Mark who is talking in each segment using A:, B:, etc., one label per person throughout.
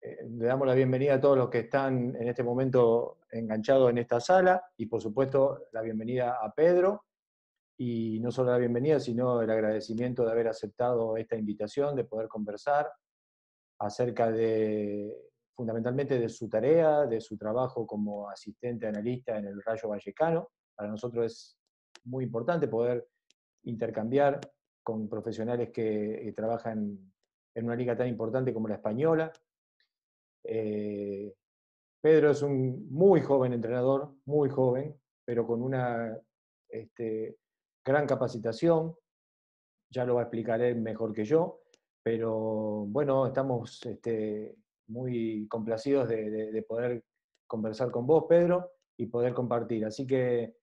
A: Le damos la bienvenida a todos los que están en este momento enganchados en esta sala y por supuesto la bienvenida a Pedro y no solo la bienvenida sino el agradecimiento de haber aceptado esta invitación, de poder conversar acerca de fundamentalmente de su tarea, de su trabajo como asistente analista en el Rayo Vallecano. Para nosotros es muy importante poder intercambiar con profesionales que trabajan en una liga tan importante como la española. Eh, Pedro es un muy joven entrenador, muy joven, pero con una este, gran capacitación, ya lo va a explicar él mejor que yo, pero bueno, estamos muy complacidos de poder conversar con vos, Pedro, y poder compartir. Así que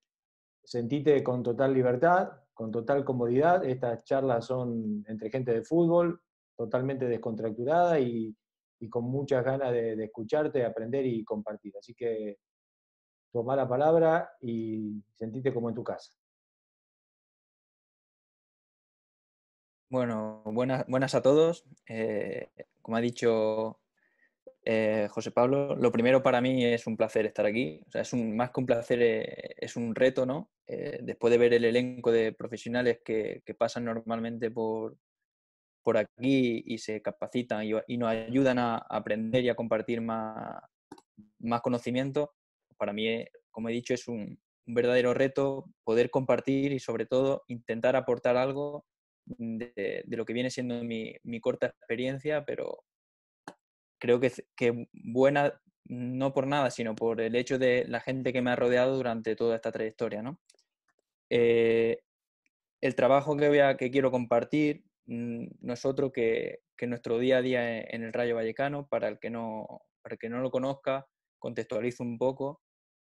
A: sentite con total libertad, con total comodidad. Estas charlas son entre gente de fútbol, totalmente descontracturada y con muchas ganas de escucharte, aprender y compartir. Así que toma la palabra y sentite como en tu casa.
B: Bueno, buenas a todos. Como ha dicho José Pablo, lo primero para mí es un placer estar aquí. O sea, más que un placer, es un reto, ¿no? Después de ver el elenco de profesionales que pasan normalmente por aquí y se capacitan y nos ayudan a aprender y a compartir más conocimiento, para mí, como he dicho, es un verdadero reto poder compartir y sobre todo intentar aportar algo de lo que viene siendo mi corta experiencia, pero creo que buena, no por nada, sino por el hecho de la gente que me ha rodeado durante toda esta trayectoria, ¿no? Eh, el trabajo que quiero compartir no es otro que nuestro día a día en el Rayo Vallecano. Para el que no lo conozca, contextualizo un poco.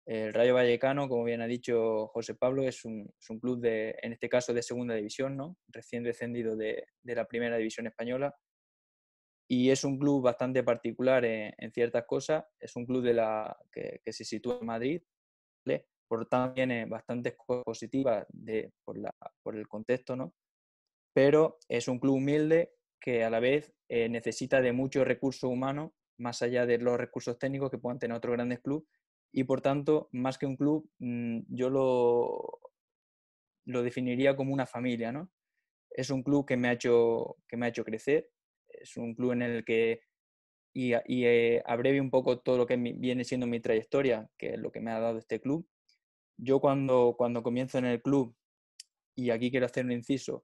B: El Rayo Vallecano, como bien ha dicho José Pablo, es un club en este caso, de segunda división, ¿no? Recién descendido de la primera división española. Y es un club bastante particular en ciertas cosas. Es un club que se sitúa en Madrid, ¿vale? Por tanto tiene bastantes cosas positivas por el contexto, ¿no? Pero es un club humilde que a la vez necesita de muchos recursos humanos, más allá de los recursos técnicos que puedan tener otros grandes clubes, y por tanto, más que un club, yo lo definiría como una familia, ¿no? Es un club que me ha hecho crecer, es un club en el que, abrevio un poco todo lo que viene siendo mi trayectoria, que es lo que me ha dado este club. Yo cuando comienzo en el club, y aquí quiero hacer un inciso,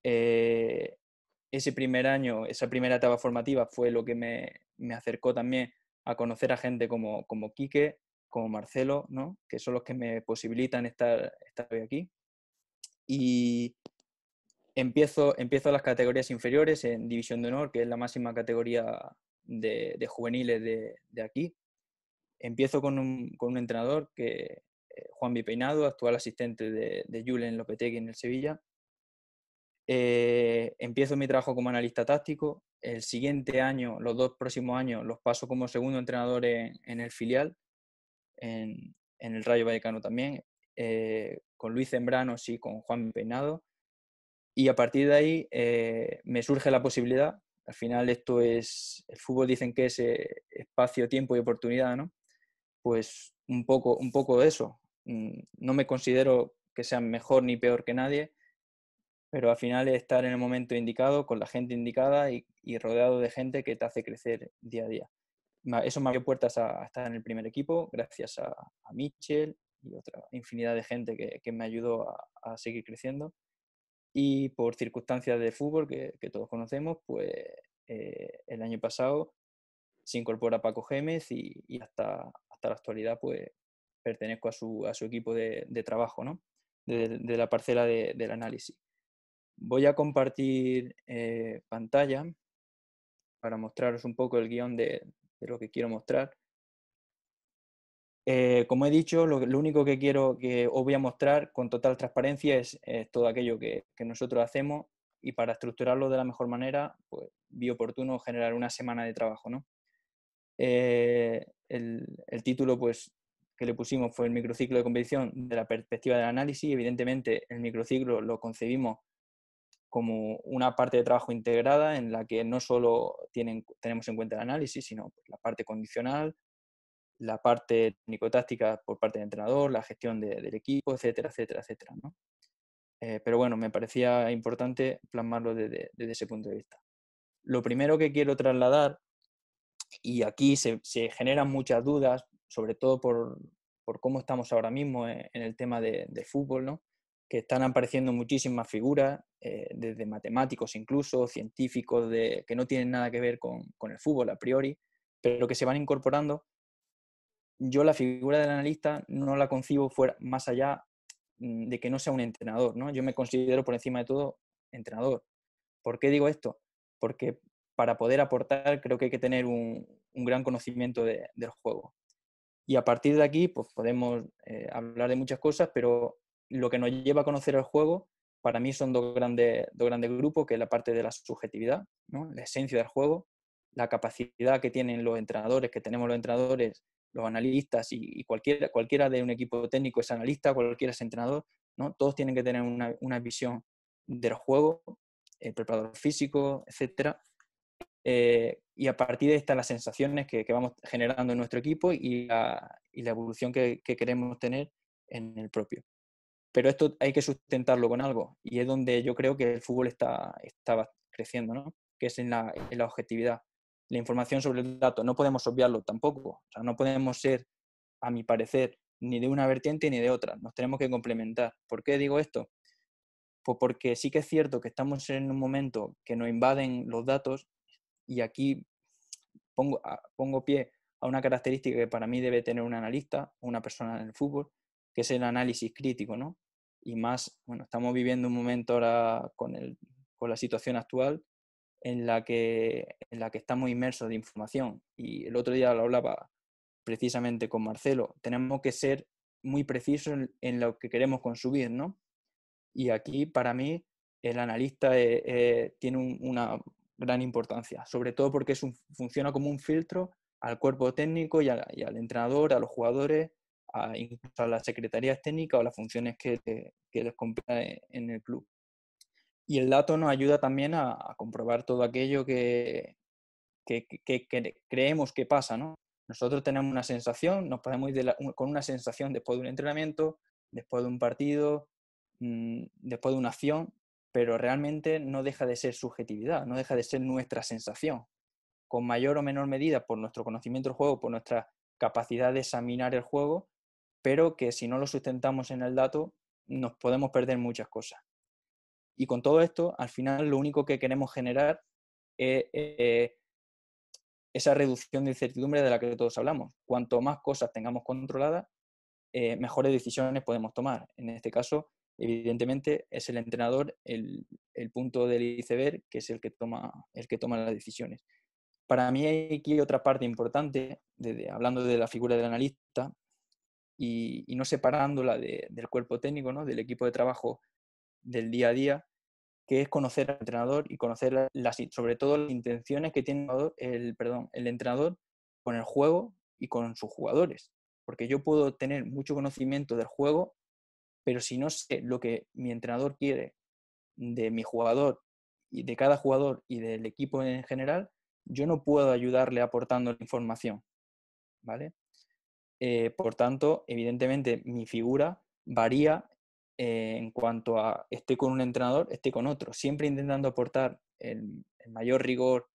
B: eh, ese primer año, esa primera etapa formativa fue lo que me acercó también a conocer a gente como Quique, como Marcelo, ¿no? Que son los que me posibilitan estar hoy aquí. Y empiezo las categorías inferiores en División de Honor, que es la máxima categoría de juveniles de aquí. Empiezo con un entrenador, Juan Peinado, actual asistente de Julen Lopetegui en el Sevilla. Empiezo mi trabajo como analista táctico. El siguiente año, los 2 próximos años, los paso como segundo entrenador en el filial, en el Rayo Vallecano también, con Luis Zembranos y con Juan Peinado. Y a partir de ahí me surge la posibilidad. Al final el fútbol dicen que es espacio, tiempo y oportunidad, ¿no? Pues un poco de eso. No me considero que sea mejor ni peor que nadie, pero al final es estar en el momento indicado, con la gente indicada y rodeado de gente que te hace crecer día a día. Eso me abrió puertas a estar en el primer equipo, gracias a Mitchell y otra infinidad de gente que me ayudó a seguir creciendo. Y por circunstancias de fútbol que todos conocemos, pues el año pasado se incorpora Paco Gémez y hasta la actualidad pues pertenezco a su equipo de trabajo, ¿no? De la parcela del análisis. Voy a compartir pantalla para mostraros un poco el guión de lo que quiero mostrar. Como he dicho, lo único que os voy a mostrar con total transparencia es todo aquello que nosotros hacemos, y para estructurarlo de la mejor manera, pues vi oportuno generar una semana de trabajo, ¿no? El título pues, que le pusimos fue el microciclo de competición de la perspectiva del análisis. Evidentemente, el microciclo lo concebimos como una parte de trabajo integrada en la que no solo tenemos en cuenta el análisis, sino la parte condicional, la parte técnico-táctica por parte del entrenador, la gestión del equipo, etcétera, etcétera, etcétera, ¿no? Pero bueno, me parecía importante plasmarlo desde ese punto de vista. Lo primero que quiero trasladar, y aquí se generan muchas dudas, sobre todo por cómo estamos ahora mismo en el tema de fútbol, ¿no? Que están apareciendo muchísimas figuras, desde matemáticos incluso, científicos, que no tienen nada que ver con el fútbol a priori, pero que se van incorporando. Yo la figura del analista no la concibo fuera, más allá de que no sea un entrenador, ¿no? Yo me considero por encima de todo entrenador. ¿Por qué digo esto? Porque para poder aportar creo que hay que tener un gran conocimiento del juego. Y a partir de aquí pues podemos hablar de muchas cosas, pero lo que nos lleva a conocer el juego para mí son dos grandes grupos, que es la parte de la subjetividad, ¿no? La esencia del juego, la capacidad que tienen los entrenadores, que tenemos los entrenadores, los analistas y cualquiera de un equipo técnico es analista, cualquiera es entrenador, ¿no? Todos tienen que tener una visión del juego, el preparador físico, etcétera. Y a partir de estas las sensaciones que vamos generando en nuestro equipo y la evolución que queremos tener en el propio. Pero esto hay que sustentarlo con algo, y es donde yo creo que el fútbol está creciendo, ¿no? Que es en la objetividad. La información sobre el dato, no podemos obviarlo tampoco. O sea, no podemos ser, a mi parecer, ni de una vertiente ni de otra. Nos tenemos que complementar. ¿Por qué digo esto? Pues porque sí que es cierto que estamos en un momento que nos invaden los datos, y aquí pongo pie a una característica que para mí debe tener un analista o una persona en el fútbol, que es el análisis crítico, ¿no? Y más, bueno, estamos viviendo un momento ahora con la situación actual en la que estamos inmersos de información. Y el otro día lo hablaba precisamente con Marcelo. Tenemos que ser muy precisos en lo que queremos consumir, ¿no? Y aquí, para mí, el analista tiene una gran importancia, sobre todo porque funciona como un filtro al cuerpo técnico y al entrenador, a los jugadores, incluso a las secretarías técnicas o las funciones que les compete en el club. Y el dato nos ayuda también a comprobar todo aquello que creemos que pasa, ¿no? Nosotros tenemos una sensación, nos podemos ir con una sensación después de un entrenamiento, después de un partido, después de una acción, pero realmente no deja de ser subjetividad, no deja de ser nuestra sensación, con mayor o menor medida por nuestro conocimiento del juego, por nuestra capacidad de examinar el juego, pero que si no lo sustentamos en el dato, nos podemos perder muchas cosas. Y con todo esto, al final lo único que queremos generar es esa reducción de incertidumbre de la que todos hablamos. Cuanto más cosas tengamos controladas, mejores decisiones podemos tomar. En este caso, evidentemente, es el entrenador el punto del iceberg, que es el que toma las decisiones. Para mí hay aquí otra parte importante, hablando de la figura del analista, y no separándola del cuerpo técnico, ¿no? Del equipo de trabajo del día a día, que es conocer al entrenador y conocer sobre todo las intenciones que tiene el entrenador con el juego y con sus jugadores. Porque yo puedo tener mucho conocimiento del juego, pero si no sé lo que mi entrenador quiere de mi jugador y de cada jugador y del equipo en general, yo no puedo ayudarle aportando la información, ¿vale? Por tanto, evidentemente, mi figura varía en cuanto a estoy con un entrenador, estoy con otro, siempre intentando aportar el mayor rigor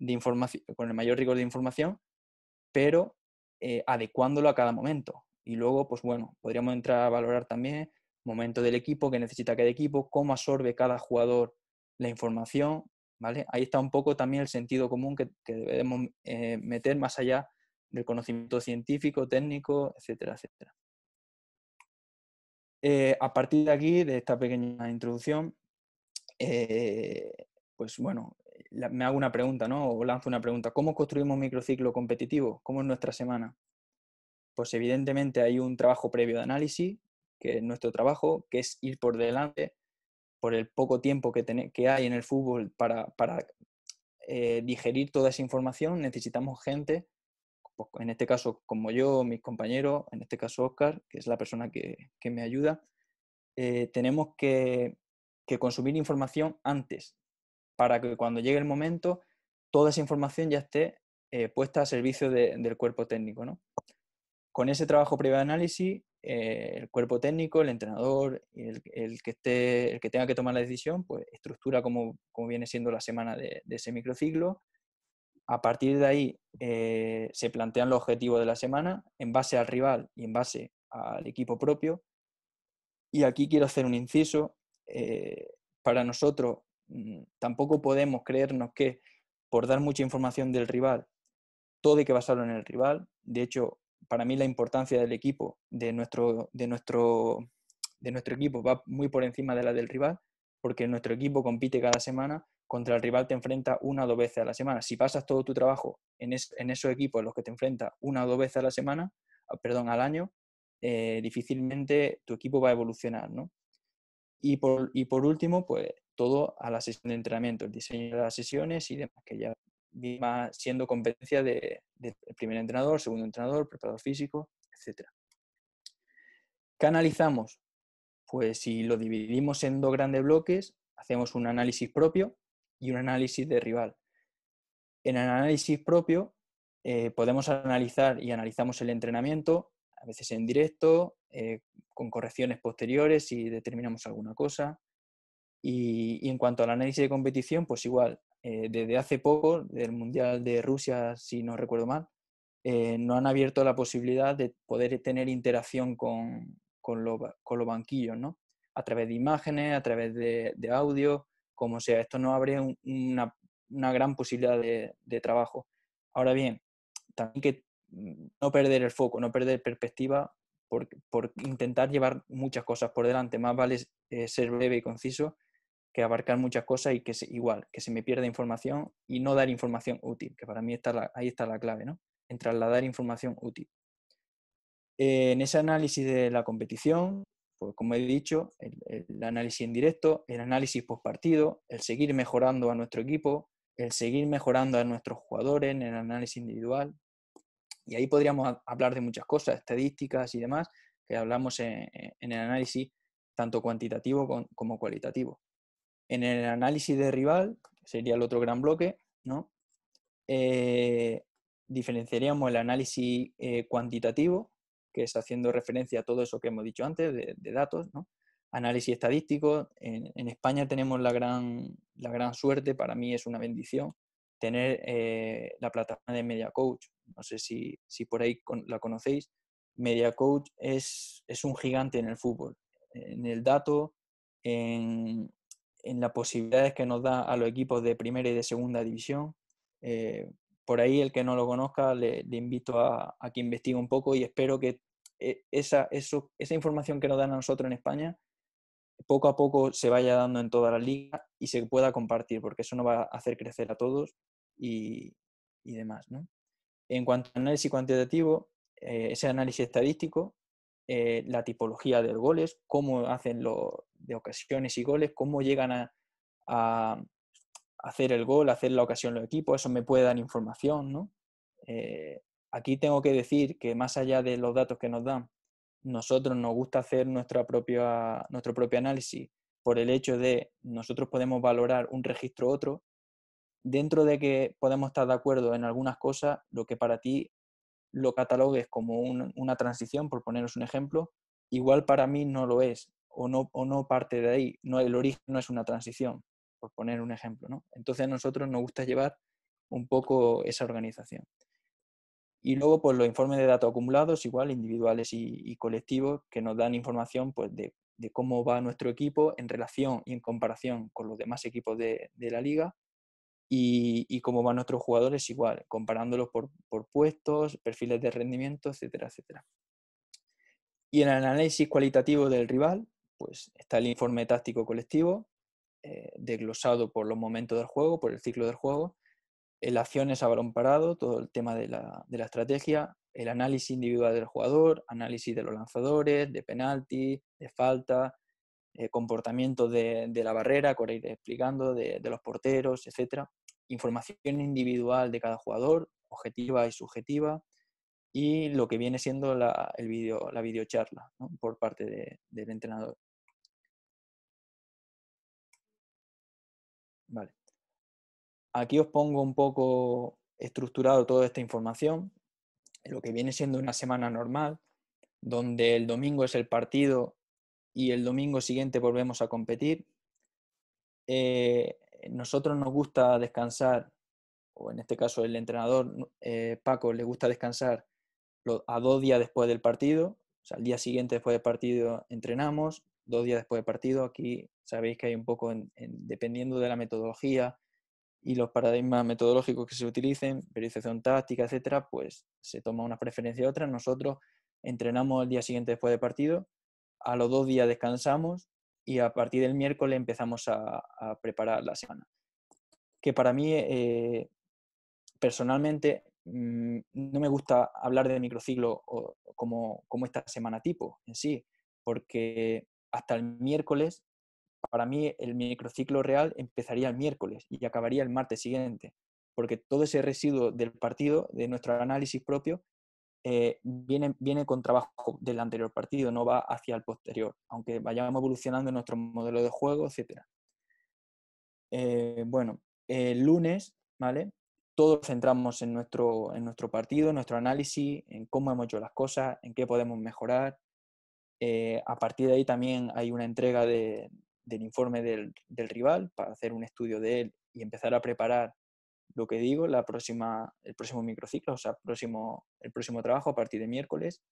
B: de información, con el mayor rigor de información, pero adecuándolo a cada momento. Y luego, pues bueno, podríamos entrar a valorar también momento del equipo, que necesita cada equipo, cómo absorbe cada jugador la información, ¿vale? Ahí está un poco también el sentido común que debemos meter más allá del conocimiento científico, técnico, etcétera, etcétera. A partir de aquí, de esta pequeña introducción, pues bueno, me hago una pregunta, ¿no? O lanzo una pregunta. ¿Cómo construimos un microciclo competitivo? ¿Cómo es nuestra semana? Pues evidentemente hay un trabajo previo de análisis, que es nuestro trabajo, que es ir por delante por el poco tiempo que hay en el fútbol para digerir toda esa información. Necesitamos gente, pues, en este caso como yo, mis compañeros, en este caso Óscar, que es la persona que me ayuda. Tenemos que que consumir información antes, para que cuando llegue el momento, toda esa información ya esté puesta a servicio del cuerpo técnico, ¿no? Con ese trabajo previo de análisis, el cuerpo técnico, el entrenador, el que tenga que tomar la decisión, pues estructura como viene siendo la semana de ese microciclo. A partir de ahí se plantean los objetivos de la semana en base al rival y en base al equipo propio. Y aquí quiero hacer un inciso. Para nosotros tampoco podemos creernos que por dar mucha información del rival, todo hay que basarlo en el rival. De hecho, para mí la importancia del equipo, de nuestro equipo, va muy por encima de la del rival, porque nuestro equipo compite cada semana, contra el rival te enfrenta 1 o 2 veces a la semana. Si pasas todo tu trabajo en esos equipos en los que te enfrenta 1 o 2 veces a la semana, al año, difícilmente tu equipo va a evolucionar, ¿no? Y por último, pues todo a la sesión de entrenamiento, el diseño de las sesiones y demás, que ya va siendo competencia del primer entrenador, segundo entrenador, preparador físico, etc. ¿Qué analizamos? Pues si lo dividimos en 2 grandes bloques, hacemos un análisis propio y un análisis de rival. En el análisis propio podemos analizar y analizamos el entrenamiento, a veces en directo, con correcciones posteriores si determinamos alguna cosa. Y en cuanto al análisis de competición, pues igual, desde hace poco, del Mundial de Rusia, si no recuerdo mal, nos han abierto la posibilidad de poder tener interacción con los banquillos, ¿no? A través de imágenes, a través de audio, como sea. Esto nos abre una gran posibilidad de trabajo. Ahora bien, también que no perder el foco, no perder perspectiva por intentar llevar muchas cosas por delante. Más vale ser breve y conciso que abarcar muchas cosas y que igual, que se me pierda información y no dar información útil, que para mí ahí está la clave, ¿no? En trasladar información útil. En ese análisis de la competición, pues como he dicho, el análisis en directo, el análisis post partido, el seguir mejorando a nuestro equipo, el seguir mejorando a nuestros jugadores en el análisis individual. Y ahí podríamos hablar de muchas cosas, estadísticas y demás, que hablamos en el análisis tanto cuantitativo como cualitativo. En el análisis de rival, que sería el otro gran bloque, ¿no? Diferenciaríamos el análisis cuantitativo, que es haciendo referencia a todo eso que hemos dicho antes, de datos, ¿no? Análisis estadístico. En España tenemos la gran suerte, para mí es una bendición, tener la plataforma de Media Coach. No sé si por ahí la conocéis. Media Coach es un gigante en el fútbol, en el dato, en las posibilidades que nos da a los equipos de primera y de segunda división. Por ahí, el que no lo conozca, le invito a que investigue un poco y espero que esa información que nos dan a nosotros en España poco a poco se vaya dando en toda la liga y se pueda compartir, porque eso nos va a hacer crecer a todos y demás, ¿no? En cuanto al análisis cuantitativo, ese análisis estadístico, la tipología de goles, cómo hacen de ocasiones y goles, cómo llegan a hacer el gol, hacer la ocasión los equipos, eso me puede dar información, ¿no? Aquí tengo que decir que más allá de los datos que nos dan, nosotros nos gusta hacer nuestro propio análisis por el hecho de nosotros podemos valorar un registro u otro, dentro de que podemos estar de acuerdo en algunas cosas, lo que para ti lo catalogues como una transición, por poneros un ejemplo, igual para mí no lo es, o no parte de ahí, no, el origen no es una transición, por poner un ejemplo, ¿no? Entonces a nosotros nos gusta llevar un poco esa organización. Y luego, pues los informes de datos acumulados, igual individuales y colectivos, que nos dan información pues, de cómo va nuestro equipo en relación y en comparación con los demás equipos de la liga, y cómo van nuestros jugadores igual, comparándolos por puestos, perfiles de rendimiento, etcétera, etcétera. Y en el análisis cualitativo del rival, pues está el informe táctico colectivo, desglosado por los momentos del juego, por el ciclo del juego, el acciones a balón parado, todo el tema de la estrategia, el análisis individual del jugador, análisis de los lanzadores, de penalti, de falta, comportamiento de la barrera, que ahora iré explicando, de los porteros, etcétera. Información individual de cada jugador, objetiva y subjetiva, y lo que viene siendo la videocharla, ¿no? Por parte del entrenador. Vale. Aquí os pongo un poco estructurado toda esta información, lo que viene siendo una semana normal, donde el domingo es el partido y el domingo siguiente volvemos a competir. Nosotros nos gusta descansar, o en este caso el entrenador Paco le gusta descansar a 2 días después del partido. O sea, el día siguiente después del partido entrenamos, 2 días después del partido. Aquí sabéis que hay un poco, dependiendo de la metodología y los paradigmas metodológicos que se utilicen, periodización táctica, etcétera, pues se toma una preferencia a otra. Nosotros entrenamos el día siguiente después del partido, a los 2 días descansamos y a partir del miércoles empezamos a preparar la semana. Que para mí, personalmente, no me gusta hablar de microciclo como esta semana tipo en sí, porque hasta el miércoles, para mí el microciclo real empezaría el miércoles y acabaría el martes siguiente, porque todo ese residuo del partido, de nuestro análisis propio, viene con trabajo del anterior partido, no va hacia el posterior, aunque vayamos evolucionando en nuestro modelo de juego, etc. Bueno, el lunes, ¿vale? Todos centramos en nuestro partido, en nuestro análisis, en cómo hemos hecho las cosas, en qué podemos mejorar. A partir de ahí también hay una entrega del informe del rival para hacer un estudio de él y empezar a preparar lo que digo, el próximo microciclo, o sea, el próximo trabajo a partir de miércoles.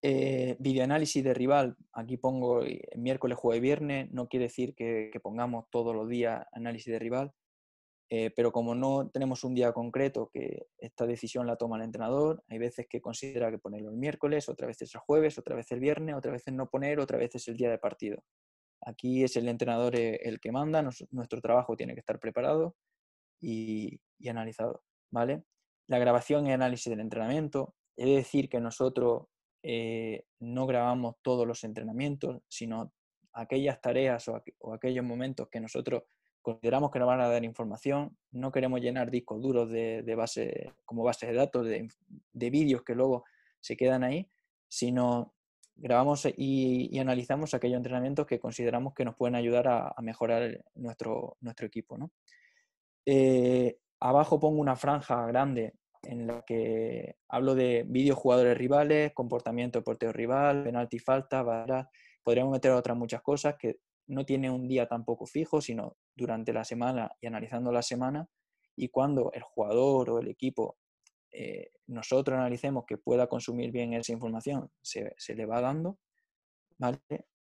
B: Videoanálisis de rival, aquí pongo miércoles, jueves y viernes, no quiere decir que pongamos todos los días análisis de rival, pero como no tenemos un día concreto, que esta decisión la toma el entrenador, hay veces que considera que ponerlo el miércoles, otras veces el jueves, otra vez el viernes, otras veces no poner, otra veces el día de partido. Aquí es el entrenador el que manda, nuestro trabajo tiene que estar preparado y analizado, ¿vale? La grabación y análisis del entrenamiento, es decir que nosotros no grabamos todos los entrenamientos, sino aquellas tareas o aquellos momentos que nosotros consideramos que nos van a dar información. No queremos llenar discos duros como bases de datos, de vídeos que luego se quedan ahí, sino grabamos y analizamos aquellos entrenamientos que consideramos que nos pueden ayudar a mejorar nuestro equipo, ¿no? Abajo pongo una franja grande en la que hablo de vídeos jugadores rivales, comportamiento de portero rival, penalti, falta, varas. Podríamos meter otras muchas cosas que no tiene un día tampoco fijo, sino durante la semana y analizando la semana. Y cuando el jugador o el equipo, nosotros analicemos que pueda consumir bien esa información, se le va dando, ¿vale?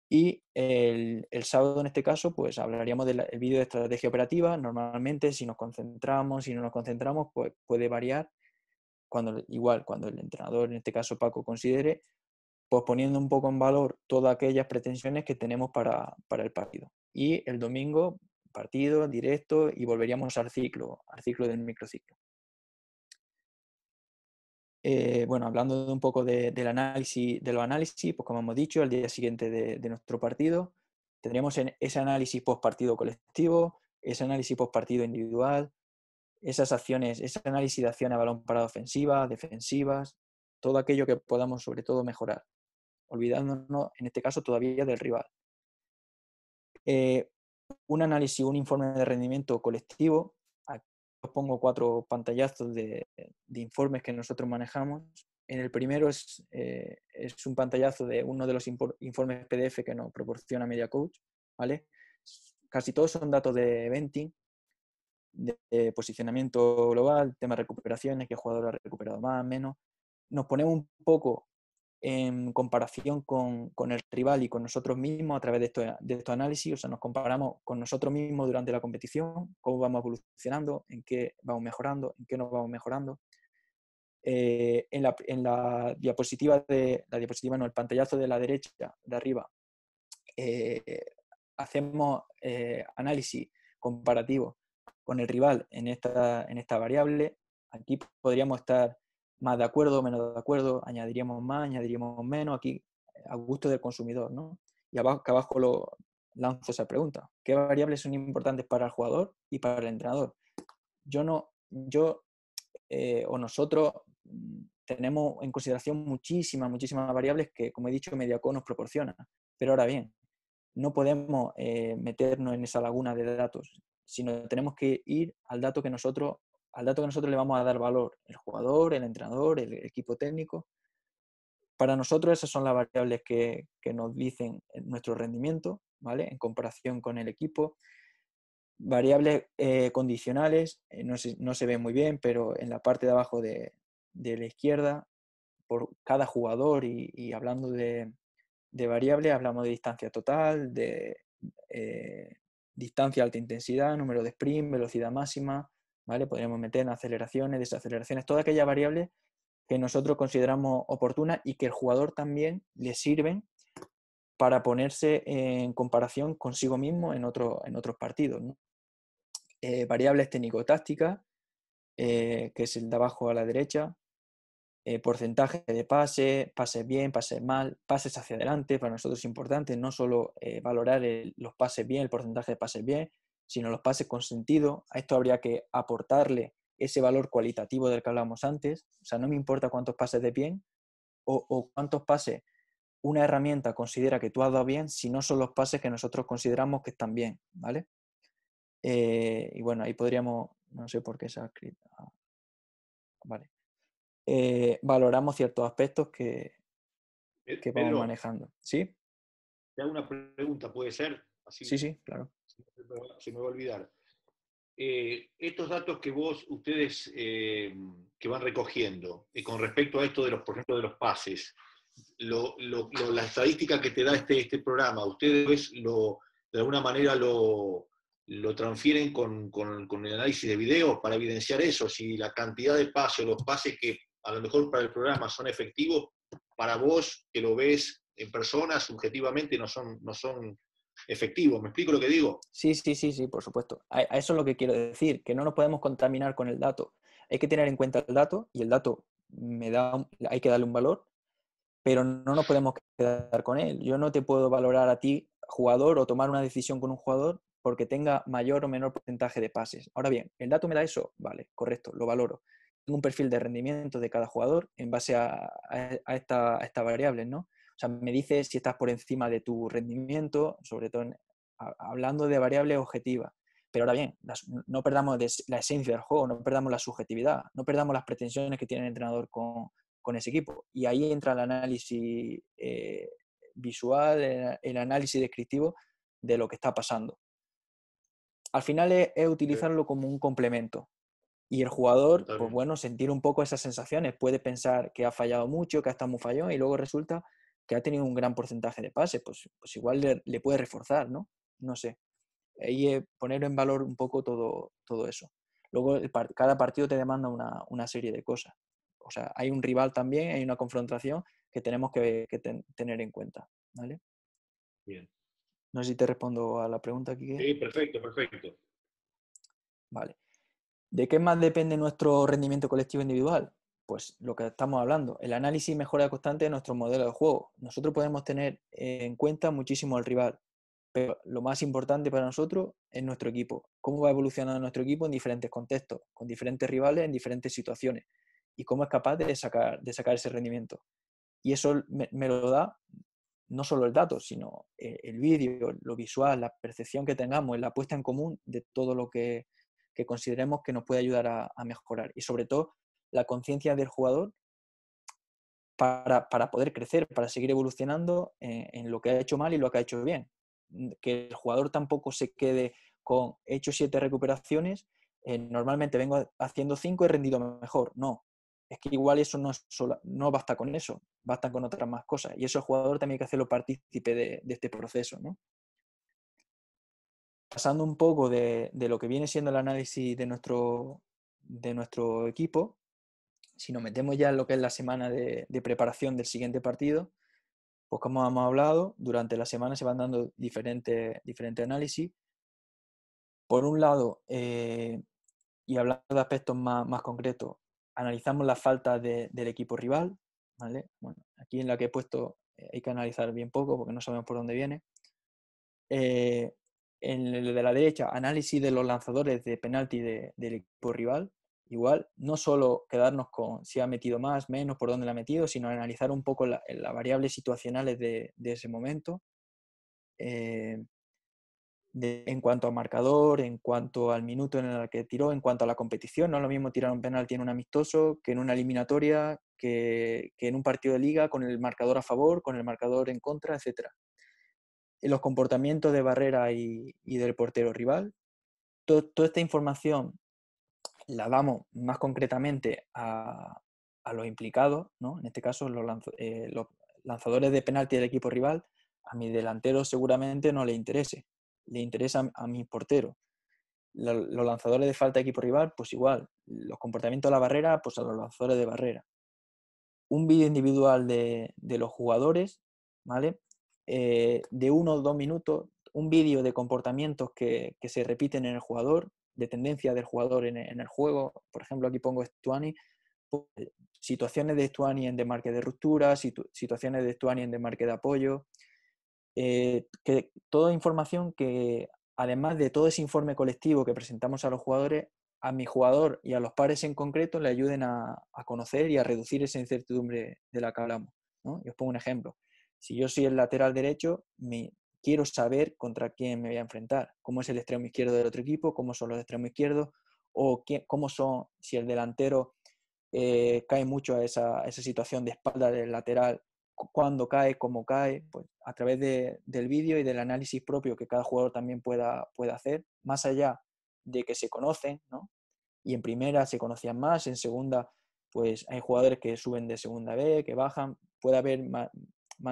B: Y el sábado, en este caso, pues hablaríamos del vídeo de estrategia operativa. Normalmente, si nos concentramos, si no nos concentramos, pues puede variar. Cuando el entrenador, en este caso Paco, considere, pues poniendo un poco en valor todas aquellas pretensiones que tenemos para el partido. Y el domingo, partido, directo, y volveríamos al ciclo del microciclo. Bueno, hablando de un poco de los análisis, pues como hemos dicho, al día siguiente de nuestro partido, tendríamos ese análisis post partido colectivo, ese análisis post partido individual, esas acciones, ese análisis de acciones a balón parado ofensivas, defensivas, todo aquello que podamos sobre todo mejorar, olvidándonos en este caso todavía del rival. Un análisis, un informe de rendimiento colectivo. Aquí os pongo 4 pantallazos de informes que nosotros manejamos. En el primero es un pantallazo de uno de los informes PDF que nos proporciona MediaCoach, ¿vale? Casi todos son datos de eventing, de posicionamiento global, tema de recuperaciones, qué jugador ha recuperado más, menos. Nos ponemos un poco en comparación con el rival y con nosotros mismos a través de estos análisis. O sea, nos comparamos con nosotros mismos durante la competición, cómo vamos evolucionando, en qué vamos mejorando, en qué no vamos mejorando. En la diapositiva no, el pantallazo de la derecha, de arriba, hacemos análisis comparativo con el rival en esta variable. Aquí podríamos estar más de acuerdo, menos de acuerdo, añadiríamos más, añadiríamos menos, aquí a gusto del consumidor, ¿no? Y abajo lanzo esa pregunta. ¿Qué variables son importantes para el jugador y para el entrenador? O nosotros tenemos en consideración muchísimas variables que, como he dicho, Mediaco nos proporciona. Pero ahora bien, no podemos meternos en esa laguna de datos, sino tenemos que ir al dato que nosotros le vamos a dar valor, el jugador, el entrenador, el equipo técnico. Para nosotros esas son las variables que nos dicen nuestro rendimiento, ¿vale? En comparación con el equipo. Variables condicionales, no se ve muy bien, pero en la parte de abajo de la izquierda, por cada jugador y hablando de variables, hablamos de distancia total, de distancia alta intensidad, número de sprint, velocidad máxima, ¿vale? Podríamos meter en aceleraciones, desaceleraciones, todas aquellas variables que nosotros consideramos oportunas y que el jugador también le sirven para ponerse en comparación consigo mismo en otros partidos, ¿no? Variables técnico-tácticas, que es el de abajo a la derecha, porcentaje de pases bien, pases mal, pases hacia adelante, para nosotros es importante no solo valorar los pases bien, el porcentaje de pases bien, sino los pases con sentido. A esto habría que aportarle ese valor cualitativo del que hablábamos antes. O sea, no me importa cuántos pases de bien o cuántos pases una herramienta considera que tú has dado bien, si no son los pases que nosotros consideramos que están bien, ¿vale? Y bueno, ahí podríamos, no sé por qué se ha escrito, vale. Valoramos ciertos aspectos que vamos
C: Pedro,
B: manejando. ¿Sí?
C: te hago una pregunta, ¿puede ser?
B: Sí,
C: Así
B: sí, claro.
C: se me va a olvidar. Estos datos que ustedes que van recogiendo, con respecto a esto de por ejemplo, de los pases, la estadística que te da este programa, ustedes de alguna manera lo transfieren con el análisis de video para evidenciar eso, si la cantidad de pases o los pases que a lo mejor para el programa son efectivos, para vos que lo ves en persona, subjetivamente no son efectivos. ¿Me explico lo que digo?
B: Sí, sí, sí, sí, por supuesto. A eso es lo que quiero decir, que no nos podemos contaminar con el dato. Hay que tener en cuenta el dato y el dato hay que darle un valor, pero no nos podemos quedar con él. Yo no te puedo valorar a ti, jugador, o tomar una decisión con un jugador porque tenga mayor o menor porcentaje de pases. Ahora bien, ¿el dato me da eso? Vale, correcto, lo valoro. Tengo un perfil de rendimiento de cada jugador en base a estas variables, ¿no? O sea, me dice si estás por encima de tu rendimiento, sobre todo hablando de variables objetivas. Pero ahora bien, no perdamos la esencia del juego, no perdamos la subjetividad, no perdamos las pretensiones que tiene el entrenador con ese equipo. Y ahí entra el análisis visual, el análisis descriptivo de lo que está pasando. Al final es utilizarlo como un complemento. Y el jugador, pues bueno, sentir un poco esas sensaciones. Puede pensar que ha fallado mucho, que ha estado muy fallón, y luego resulta que ha tenido un gran porcentaje de pases. Pues igual le puede reforzar, ¿no? No sé. Ahí es poner en valor un poco todo eso. Luego, cada partido te demanda una serie de cosas. O sea, hay un rival también, hay una confrontación que tenemos que tener en cuenta, ¿vale?
C: Bien.
B: No sé si te respondo a la pregunta, Quique.
C: Sí, perfecto, perfecto.
B: Vale. ¿De qué más depende nuestro rendimiento colectivo individual? Pues lo que estamos hablando, el análisis y mejora constante de nuestro modelo de juego. Nosotros podemos tener en cuenta muchísimo al rival, pero lo más importante para nosotros es nuestro equipo. Cómo va evolucionando nuestro equipo en diferentes contextos, con diferentes rivales, en diferentes situaciones, y cómo es capaz de sacar ese rendimiento. Y eso me lo da no solo el dato, sino el vídeo, lo visual, la percepción que tengamos, la puesta en común de todo lo que consideremos que nos puede ayudar a mejorar. Y sobre todo, la conciencia del jugador para poder crecer, para seguir evolucionando en lo que ha hecho mal y lo que ha hecho bien. Que el jugador tampoco se quede con he hecho 7 recuperaciones, normalmente vengo haciendo 5 y he rendido mejor. No, es que igual eso no basta con eso, basta con otras más cosas. Y eso el jugador también hay que hacerlo partícipe de este proceso, ¿no? Pasando un poco de lo que viene siendo el análisis de nuestro equipo, si nos metemos ya en lo que es la semana de preparación del siguiente partido, pues como hemos hablado, durante la semana se van dando diferentes análisis. Por un lado, y hablando de aspectos más concretos, analizamos las faltas del equipo rival, ¿vale? Bueno, aquí en la que he puesto hay que analizar bien poco porque no sabemos por dónde viene. En el de la derecha, análisis de los lanzadores de penalti del equipo rival. Igual, no solo quedarnos con si ha metido más, menos, por dónde la ha metido, sino analizar un poco las variables situacionales de ese momento. en cuanto a marcador, en cuanto al minuto en el que tiró, en cuanto a la competición. No es lo mismo tirar un penalti en un amistoso que en una eliminatoria, que en un partido de liga con el marcador a favor, con el marcador en contra, etc. Los comportamientos de barrera y del portero rival. Toda esta información la damos más concretamente a los implicados, ¿no? En este caso los lanzadores de penalti del equipo rival. A mi delantero seguramente no le interese, le interesa a mi portero. Los lanzadores de falta de equipo rival, pues igual. Los comportamientos de la barrera, pues a los lanzadores de barrera. Un vídeo individual de los jugadores, ¿vale? De 1 o 2 minutos, un vídeo de comportamientos que se repiten en el jugador, de tendencia del jugador en el juego. Por ejemplo, aquí pongo Stuani, pues, situaciones de Stuani en demarque de ruptura, situaciones de Stuani en demarque de apoyo. Que toda información que, además de todo ese informe colectivo que presentamos a los jugadores, a mi jugador y a los pares en concreto le ayuden a conocer y a reducir esa incertidumbre de la que hablamos, ¿no? Y os pongo un ejemplo. Si yo soy el lateral derecho, quiero saber contra quién me voy a enfrentar, cómo es el extremo izquierdo del otro equipo, cómo son los extremos izquierdos, o cómo son, si el delantero cae mucho a esa situación de espalda del lateral, cuándo cae, cómo cae, pues a través del vídeo y del análisis propio que cada jugador también pueda hacer, más allá de que se conocen, ¿no? Y en primera se conocían más, en segunda pues hay jugadores que suben de segunda B, que bajan, puede haber más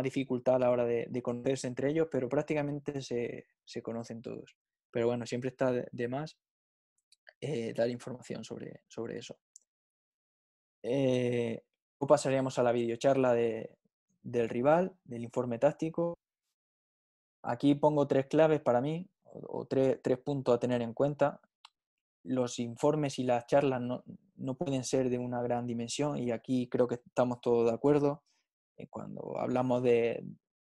B: dificultad a la hora de conocerse entre ellos, pero prácticamente se conocen todos. Pero bueno, siempre está de más dar información sobre eso. Luego pasaríamos a la videocharla del rival, del informe táctico. Aquí pongo 3 claves para mí, o tres puntos a tener en cuenta. Los informes y las charlas no pueden ser de una gran dimensión, y aquí creo que estamos todos de acuerdo cuando hablamos de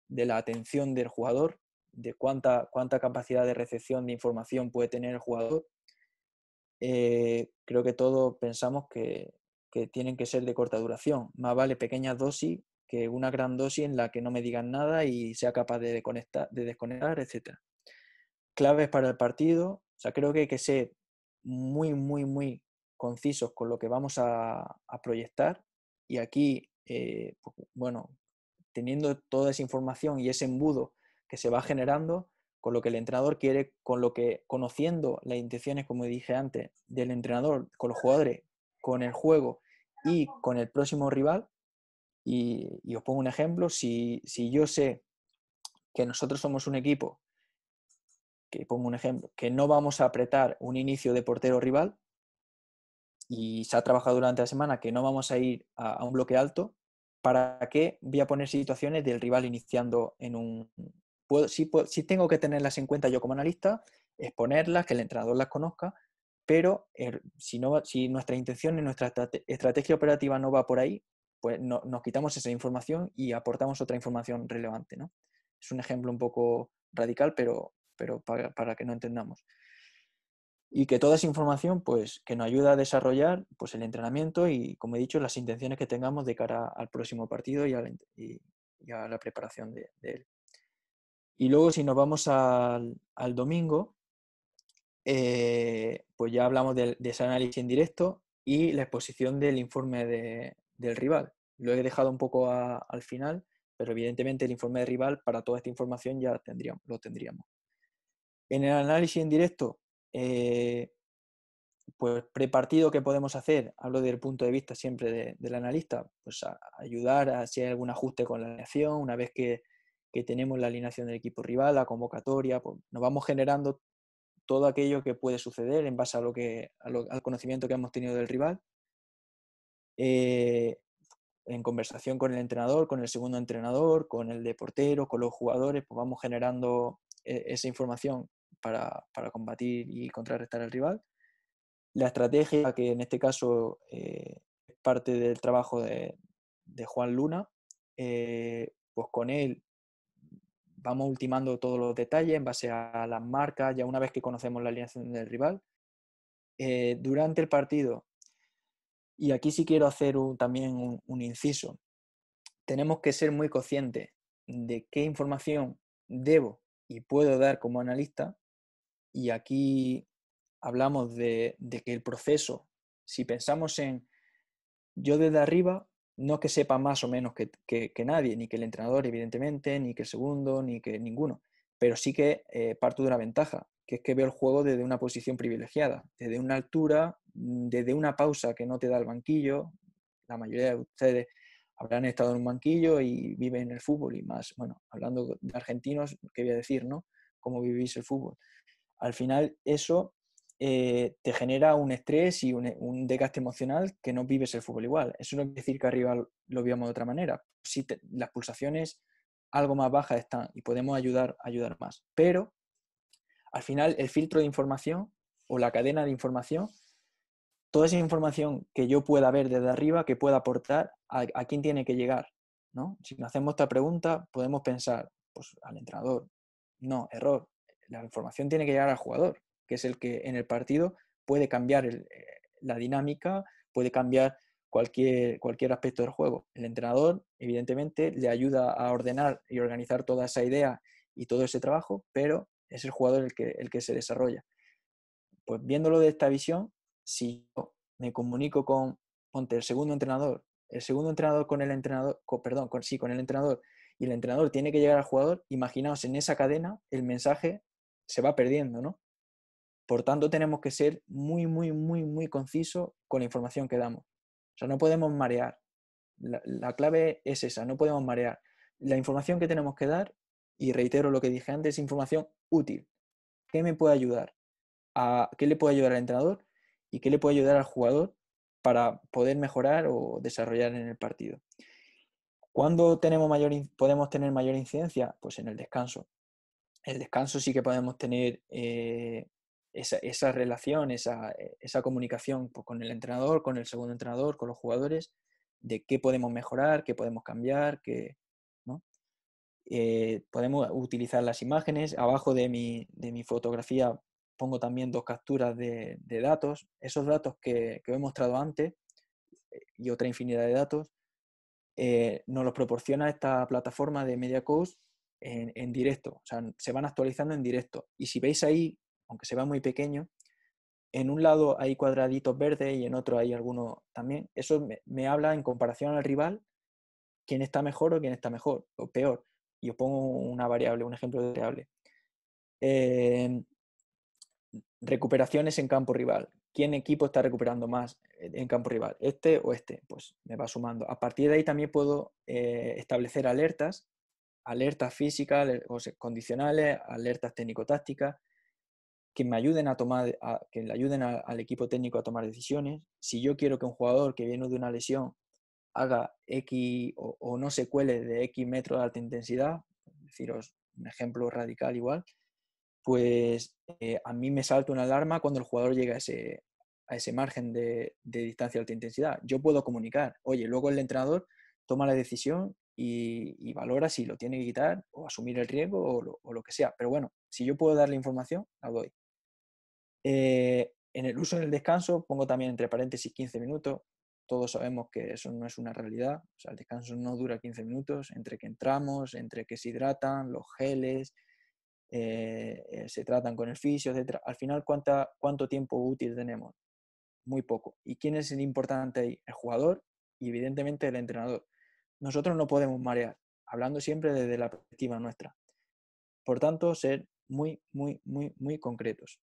B: la atención del jugador, de cuánta capacidad de recepción de información puede tener el jugador. Creo que todos pensamos que tienen que ser de corta duración. Más vale pequeñas dosis que una gran dosis en la que no me digan nada y sea capaz de desconectar, etc. Claves para el partido. O sea, creo que hay que ser muy, muy, muy concisos con lo que vamos a proyectar. Y aquí, pues, bueno, teniendo toda esa información y ese embudo que se va generando, con lo que el entrenador quiere, conociendo las intenciones, como dije antes, del entrenador, con los jugadores, con el juego y con el próximo rival. Y os pongo un ejemplo: si yo sé que nosotros somos un equipo, que pongo un ejemplo, que no vamos a apretar un inicio de portero rival, y se ha trabajado durante la semana que no vamos a ir a un bloque alto, ¿para qué voy a poner situaciones del rival iniciando en un... Sí tengo que tenerlas en cuenta yo como analista, exponerlas, que el entrenador las conozca, pero si nuestra intención y nuestra estrategia operativa no va por ahí, pues nos quitamos esa información y aportamos otra información relevante, ¿no? Es un ejemplo un poco radical, pero para que no entendamos. Y que toda esa información, pues, que nos ayuda a desarrollar, pues, el entrenamiento y, como he dicho, las intenciones que tengamos de cara al próximo partido y a la preparación de él. Y luego, si nos vamos al domingo, pues ya hablamos de ese análisis en directo y la exposición del informe del rival. Lo he dejado un poco al final, pero evidentemente el informe del rival, para toda esta información ya lo tendríamos. En el análisis en directo, pues prepartido, ¿qué podemos hacer? Hablo desde el punto de vista siempre del analista, pues ayudar a si hay algún ajuste con la alineación. Una vez que tenemos la alineación del equipo rival, la convocatoria, pues nos vamos generando todo aquello que puede suceder en base al conocimiento que hemos tenido del rival. En conversación con el entrenador, con el segundo entrenador, con el de portero, con los jugadores, pues vamos generando esa información para combatir y contrarrestar al rival. La estrategia, que en este caso es parte del trabajo de Juan Luna, pues con él vamos ultimando todos los detalles en base a las marcas, ya una vez que conocemos la alineación del rival. Durante el partido, y aquí sí quiero hacer también un inciso, tenemos que ser muy conscientes de qué información debo y puedo dar como analista. Y aquí hablamos de que el proceso, si pensamos en yo desde arriba, no que sepa más o menos que nadie, ni que el entrenador, evidentemente, ni que el segundo, ni que ninguno, pero sí que parto de una ventaja, que es que veo el juego desde una posición privilegiada, desde una altura, desde una pausa que no te da el banquillo. La mayoría de ustedes habrán estado en un banquillo y viven el fútbol, y más, bueno, hablando de argentinos, ¿qué voy a decir, no? ¿Cómo vivís el fútbol? Al final eso te genera un estrés y un desgaste emocional que no vives el fútbol igual. Eso no quiere decir que arriba lo veamos de otra manera. Sí, las pulsaciones algo más bajas están y podemos ayudar más. Pero al final el filtro de información o la cadena de información, toda esa información que yo pueda ver desde arriba, que pueda aportar, a quién tiene que llegar, ¿no? Si nos hacemos esta pregunta, podemos pensar, pues al entrenador. No, error. La información tiene que llegar al jugador, que es el que en el partido puede cambiar la dinámica, puede cambiar cualquier aspecto del juego. El entrenador, evidentemente, le ayuda a ordenar y organizar toda esa idea y todo ese trabajo, pero es el jugador el que se desarrolla. Pues viéndolo de esta visión, si yo me comunico ponte el segundo entrenador con el entrenador, con el entrenador, y el entrenador tiene que llegar al jugador, imaginaos en esa cadena el mensaje se va perdiendo, ¿no? Por tanto, tenemos que ser muy, muy, muy, muy concisos con la información que damos. O sea, no podemos marear. La clave es esa, no podemos marear. La información que tenemos que dar, y reitero lo que dije antes, es información útil. ¿Qué me puede ayudar? ¿Qué le puede ayudar al entrenador y qué le puede ayudar al jugador para poder mejorar o desarrollar en el partido? ¿Cuándo podemos tener mayor incidencia? Pues en el descanso. El descanso sí que podemos tener esa relación, esa comunicación pues, con el entrenador, con el segundo entrenador, con los jugadores, de qué podemos mejorar, qué podemos cambiar, ¿no? Podemos utilizar las imágenes. Abajo de mi fotografía pongo también 2 capturas de datos. Esos datos que he mostrado antes y otra infinidad de datos nos los proporciona esta plataforma de MediaCoach en directo. O sea, se van actualizando en directo. Y si veis ahí, aunque se vea muy pequeño, en un lado hay cuadraditos verdes y en otro hay algunos también. Eso me habla en comparación al rival, quién está mejor o quién está mejor o peor. Y os pongo una variable, un ejemplo de variable. Recuperaciones en campo rival. ¿Quién equipo está recuperando más en campo rival? ¿Este o este? Pues me va sumando. A partir de ahí también puedo establecer alertas físicas, condicionales, alertas técnico-tácticas, que me ayuden que le ayuden al equipo técnico a tomar decisiones. Si yo quiero que un jugador que viene de una lesión haga X o no se cuele de X metros de alta intensidad, deciros un ejemplo radical igual, pues a mí me salta una alarma cuando el jugador llega a ese margen de distancia de alta intensidad. Yo puedo comunicar, oye, luego el entrenador toma la decisión y valora si lo tiene que quitar o asumir el riesgo o lo que sea. Pero bueno, si yo puedo dar la información, la doy. En el uso en el descanso pongo también entre paréntesis 15 minutos. Todos sabemos que eso no es una realidad. O sea, el descanso no dura 15 minutos. Entre que entramos, entre que se hidratan, los geles, se tratan con el fisio, etc. Al final, ¿cuánto tiempo útil tenemos? Muy poco. ¿Y quién es el importante ahí? El jugador y evidentemente el entrenador. Nosotros no podemos marear, hablando siempre desde la perspectiva nuestra. Por tanto, ser muy, muy, muy, muy concretos.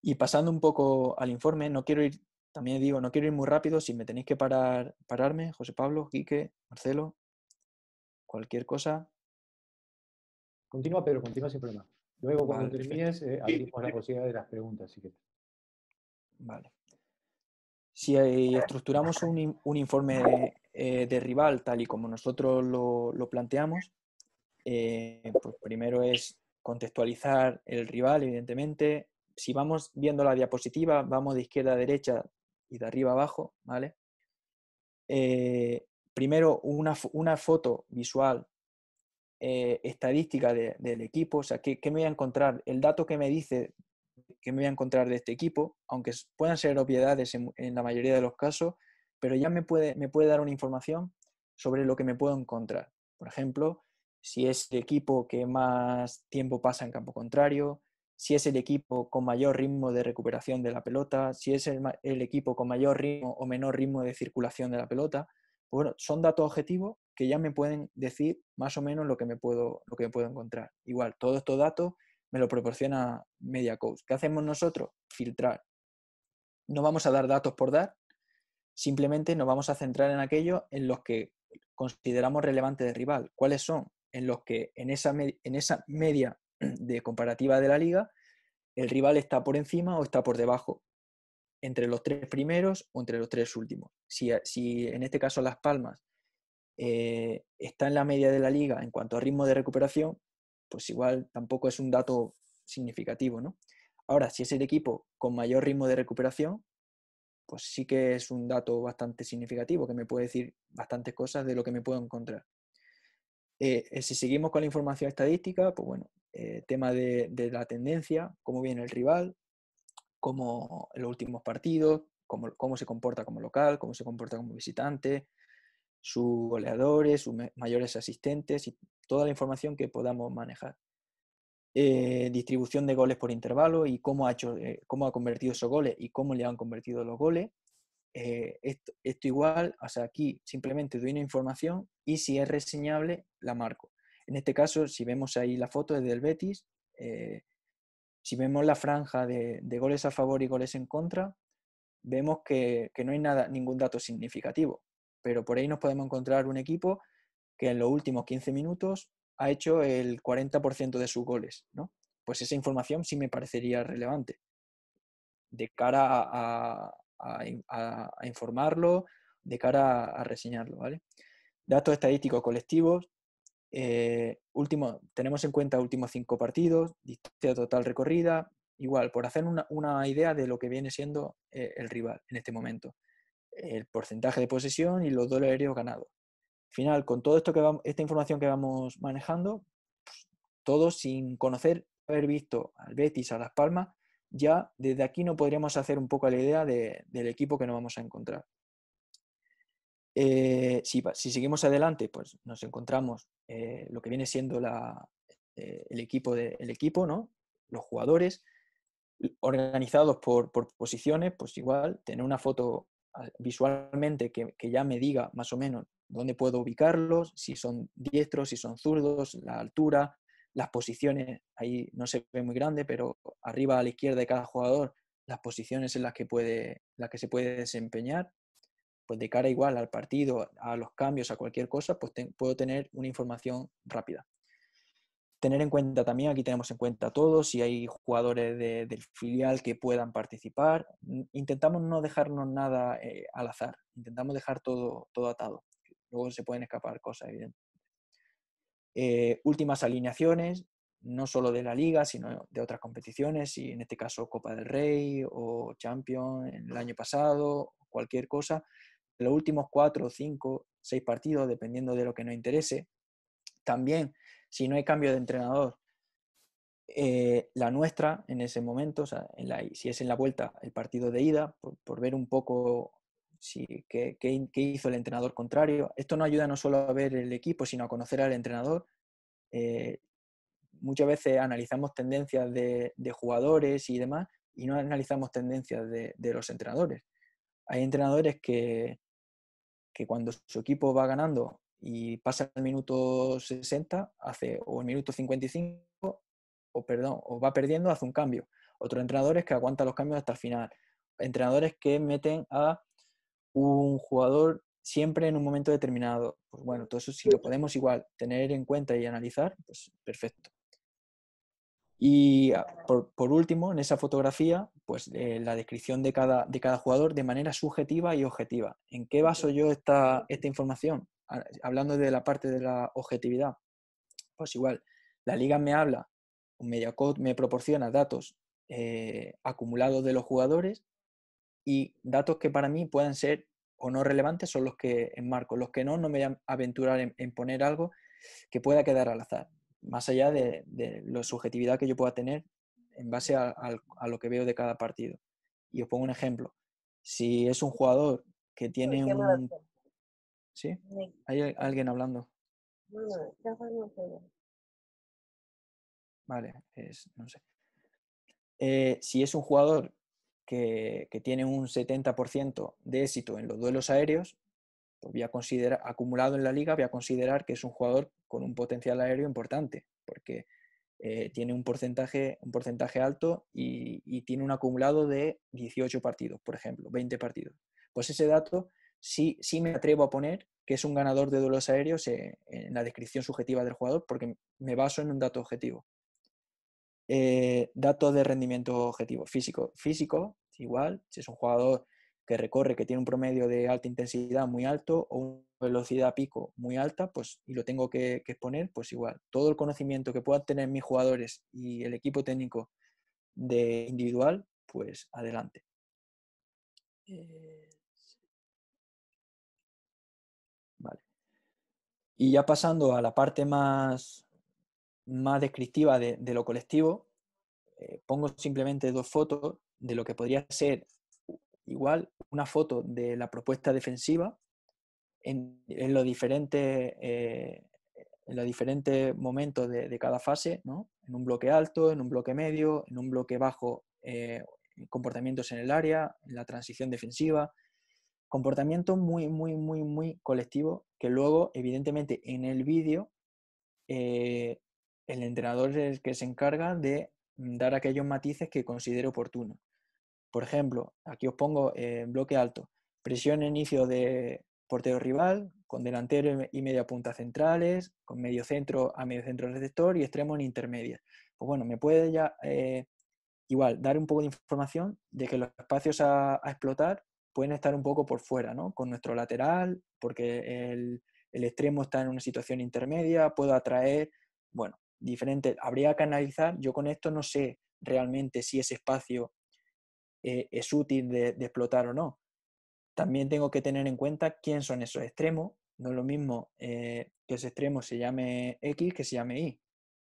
B: Y pasando un poco al informe, también digo, no quiero ir muy rápido, si me tenéis que pararme, José Pablo, Quique, Marcelo, cualquier cosa.
A: Continúa, Pedro, continúa sin problema. Luego, cuando
B: Vale,
A: termines, abrimos la posibilidad de las preguntas. Si quieres.
B: Vale. Si estructuramos un informe de rival tal y como nosotros lo planteamos, pues primero es contextualizar el rival, evidentemente. Si vamos viendo la diapositiva, vamos de izquierda a derecha y de arriba a abajo, ¿vale? Primero una foto visual estadística del equipo, o sea, ¿qué me voy a encontrar? El dato que me dice que me voy a encontrar de este equipo, aunque puedan ser obviedades en la mayoría de los casos, pero ya me puede dar una información sobre lo que me puedo encontrar. Por ejemplo, si es el equipo que más tiempo pasa en campo contrario, si es el equipo con mayor ritmo de recuperación de la pelota, si es el equipo con mayor ritmo o menor ritmo de circulación de la pelota. Bueno, son datos objetivos que ya me pueden decir más o menos lo que me puedo encontrar. Igual, todos estos datos me lo proporciona MediaCoach. ¿Qué hacemos nosotros? Filtrar. No vamos a dar datos por dar, simplemente nos vamos a centrar en aquellos en los que consideramos relevantes de rival. ¿Cuáles son? En los que en esa media de comparativa de la liga, el rival está por encima o está por debajo, entre los 3 primeros o entre los 3 últimos. Si en este caso Las Palmas está en la media de la liga en cuanto a ritmo de recuperación, pues igual tampoco es un dato significativo, ¿no? Ahora, si es el equipo con mayor ritmo de recuperación, pues sí que es un dato bastante significativo, que me puede decir bastantes cosas de lo que me puedo encontrar. Si seguimos con la información estadística, pues bueno, tema de la tendencia, cómo viene el rival, cómo en los últimos partidos, cómo se comporta como local, cómo se comporta como visitante, sus goleadores, sus mayores asistentes y toda la información que podamos manejar. Distribución de goles por intervalo y cómo ha convertido esos goles y cómo le han convertido los goles. Esto igual, o sea, aquí simplemente doy una información y si es reseñable, la marco. En este caso, si vemos ahí la foto del Betis, si vemos la franja de goles a favor y goles en contra, vemos que no hay ningún dato significativo, pero por ahí nos podemos encontrar un equipo que en los últimos 15 minutos ha hecho el 40% de sus goles, ¿no? Pues esa información sí me parecería relevante de cara a informarlo, de cara a reseñarlo, ¿vale? Datos estadísticos colectivos. Tenemos en cuenta últimos 5 partidos, distancia total recorrida, igual, por hacer una idea de lo que viene siendo el rival en este momento. El porcentaje de posesión y los duelos aéreos ganados. Al final, con todo esta información que vamos manejando, pues, todo sin conocer, haber visto al Betis, a Las Palmas, ya desde aquí nos podríamos hacer un poco la idea del equipo que nos vamos a encontrar. Si seguimos adelante, pues nos encontramos lo que viene siendo el equipo, ¿no? Los jugadores organizados por posiciones, pues igual, tener una foto visualmente que ya me diga más o menos dónde puedo ubicarlos, si son diestros, si son zurdos, la altura, las posiciones, ahí no se ve muy grande, pero arriba a la izquierda de cada jugador, las posiciones en las que se puede desempeñar, pues de cara igual al partido, a los cambios, a cualquier cosa, pues puedo tener una información rápida. Tener en cuenta también, aquí tenemos en cuenta todos, si hay jugadores del filial que puedan participar. Intentamos no dejarnos nada al azar, intentamos dejar todo atado. Luego se pueden escapar cosas, evidentemente. Últimas alineaciones, no solo de la liga, sino de otras competiciones, y en este caso Copa del Rey o Champions en el año pasado, cualquier cosa. Los últimos 4, 5, 6 partidos, dependiendo de lo que nos interese. También, si no hay cambio de entrenador, la nuestra en ese momento, o sea, si es en la vuelta el partido de ida, por ver un poco qué hizo el entrenador contrario. Esto nos ayuda no solo a ver el equipo, sino a conocer al entrenador. Muchas veces analizamos tendencias de jugadores y demás, y no analizamos tendencias de los entrenadores. Hay entrenadores que cuando su equipo va ganando y pasa el minuto 60, o el minuto 55, o va perdiendo, hace un cambio. Otros entrenadores que aguantan los cambios hasta el final. Entrenadores que meten a un jugador siempre en un momento determinado. Pues bueno, todo eso si lo podemos igual tener en cuenta y analizar, pues perfecto. Y por último, en esa fotografía, pues la descripción de cada jugador de manera subjetiva y objetiva. ¿En qué baso yo esta información? Hablando de la parte de la objetividad. Pues igual, la liga me habla, un MediaCoach me proporciona datos acumulados de los jugadores y datos que para mí pueden ser o no relevantes son los que enmarco. Los que no me voy a aventurar en poner algo que pueda quedar al azar, más allá de la subjetividad que yo pueda tener en base a lo que veo de cada partido. Y os pongo un ejemplo. Si es un jugador que tiene un... ¿Sí? ¿Hay alguien hablando? Vale, no sé. Si es un jugador que tiene un 70% de éxito en los duelos aéreos, pues voy a considerar, acumulado en la liga, voy a considerar que es un jugador con un potencial aéreo importante, porque tiene un porcentaje alto y tiene un acumulado de 18 partidos, por ejemplo, 20 partidos. Pues ese dato sí me atrevo a poner que es un ganador de duelos aéreos en la descripción subjetiva del jugador, porque me baso en un dato objetivo. Datos de rendimiento objetivo físico, igual, si es un jugador que recorre, que tiene un promedio de alta intensidad muy alto o una velocidad pico muy alta, pues, y lo tengo que exponer, pues igual. Todo el conocimiento que puedan tener mis jugadores y el equipo técnico de individual, pues adelante. Vale. Y ya pasando a la parte más descriptiva de lo colectivo, pongo simplemente 2 fotos de lo que podría ser igual una foto de la propuesta defensiva en los diferentes momentos de cada fase, ¿no? En un bloque alto, en un bloque medio, en un bloque bajo, comportamientos en el área, en la transición defensiva, comportamiento muy colectivo que luego, evidentemente, en el vídeo el entrenador es el que se encarga de dar aquellos matices que considere oportuno. Por ejemplo, aquí os pongo bloque alto, presión en inicio de portero rival, con delantero y media punta centrales, con medio centro a medio centro receptor y extremo en intermedia. Pues bueno, me puede ya igual dar un poco de información de que los espacios a explotar pueden estar un poco por fuera, ¿no? Con nuestro lateral, porque el extremo está en una situación intermedia, puedo atraer, bueno, diferente. Habría que analizar, yo con esto no sé realmente si ese espacio es útil de explotar o no. También tengo que tener en cuenta quién son esos extremos. No es lo mismo que ese extremo se llame X que se llame Y.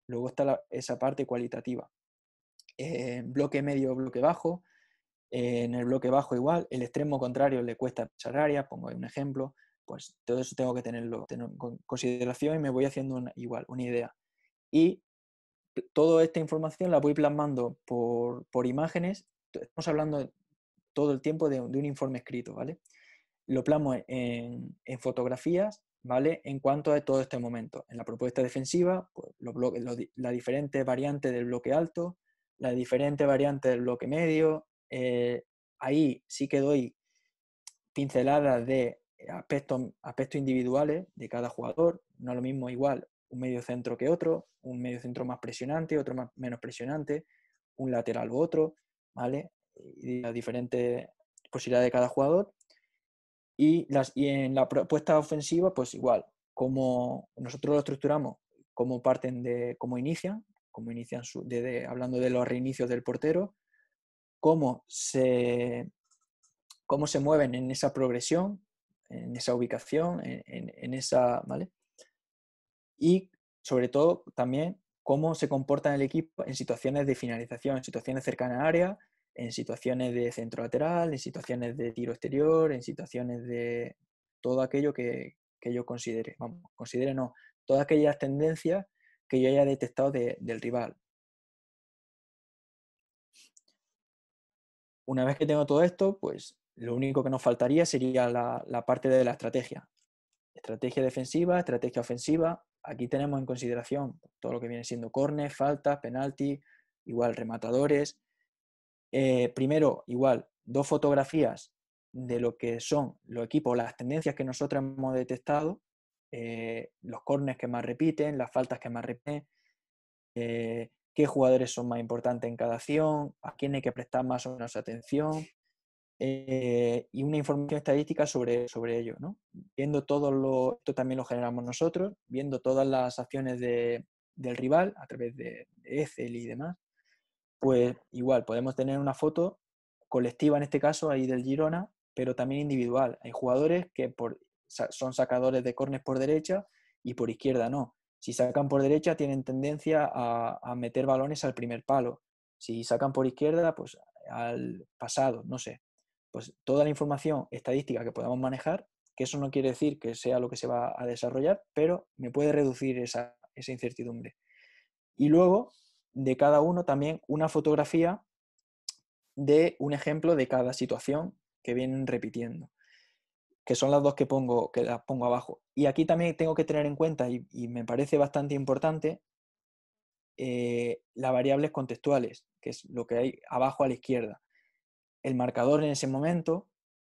B: Luego está esa parte cualitativa. Bloque medio, bloque bajo. En el bloque bajo igual, el extremo contrario le cuesta pisar área, pongo ahí un ejemplo, pues todo eso tengo que tenerlo en consideración y me voy haciendo una idea. Y toda esta información la voy plasmando por imágenes. Estamos hablando todo el tiempo de un informe escrito, ¿vale? Lo plasmo en fotografías, ¿vale? En cuanto a todo este momento. En la propuesta defensiva, pues la diferente variante del bloque alto, la diferente variante del bloque medio. Ahí sí que doy pinceladas de aspectos individuales de cada jugador. No es lo mismo igual un medio centro que otro, un medio centro más presionante, otro menos presionante, un lateral u otro, ¿vale? Y las diferentes posibilidades de cada jugador. Y en la propuesta ofensiva, pues igual, como nosotros lo estructuramos, cómo parten de cómo inician hablando de los reinicios del portero, cómo se mueven en esa progresión, en esa ubicación, en esa, ¿vale? Y sobre todo también cómo se comporta el equipo en situaciones de finalización, en situaciones cercanas a área, en situaciones de centro lateral, en situaciones de tiro exterior, en situaciones de todo aquello que yo considere, no, todas aquellas tendencias que yo haya detectado del rival. Una vez que tengo todo esto, pues lo único que nos faltaría sería la parte de la estrategia. Estrategia defensiva, estrategia ofensiva. Aquí tenemos en consideración todo lo que viene siendo córner, faltas, penalti, igual rematadores. Primero, igual, 2 fotografías de lo que son los equipos, las tendencias que nosotros hemos detectado, los corners que más repiten, las faltas que más repiten, qué jugadores son más importantes en cada acción, a quién hay que prestar más o menos atención, y una información estadística sobre ello, ¿no? Viendo esto también lo generamos nosotros, viendo todas las acciones del rival a través de Excel y demás, pues igual podemos tener una foto colectiva en este caso ahí del Girona, pero también individual. Hay jugadores que son sacadores de córner por derecha y por izquierda no. Si sacan por derecha tienen tendencia a meter balones al primer palo. Si sacan por izquierda, pues al pasado, no sé. Pues toda la información estadística que podamos manejar, que eso no quiere decir que sea lo que se va a desarrollar, pero me puede reducir esa incertidumbre. Y luego, de cada uno también una fotografía de un ejemplo de cada situación que vienen repitiendo, que son las dos que las pongo abajo. Y aquí también tengo que tener en cuenta, y me parece bastante importante, las variables contextuales, que es lo que hay abajo a la izquierda. El marcador en ese momento,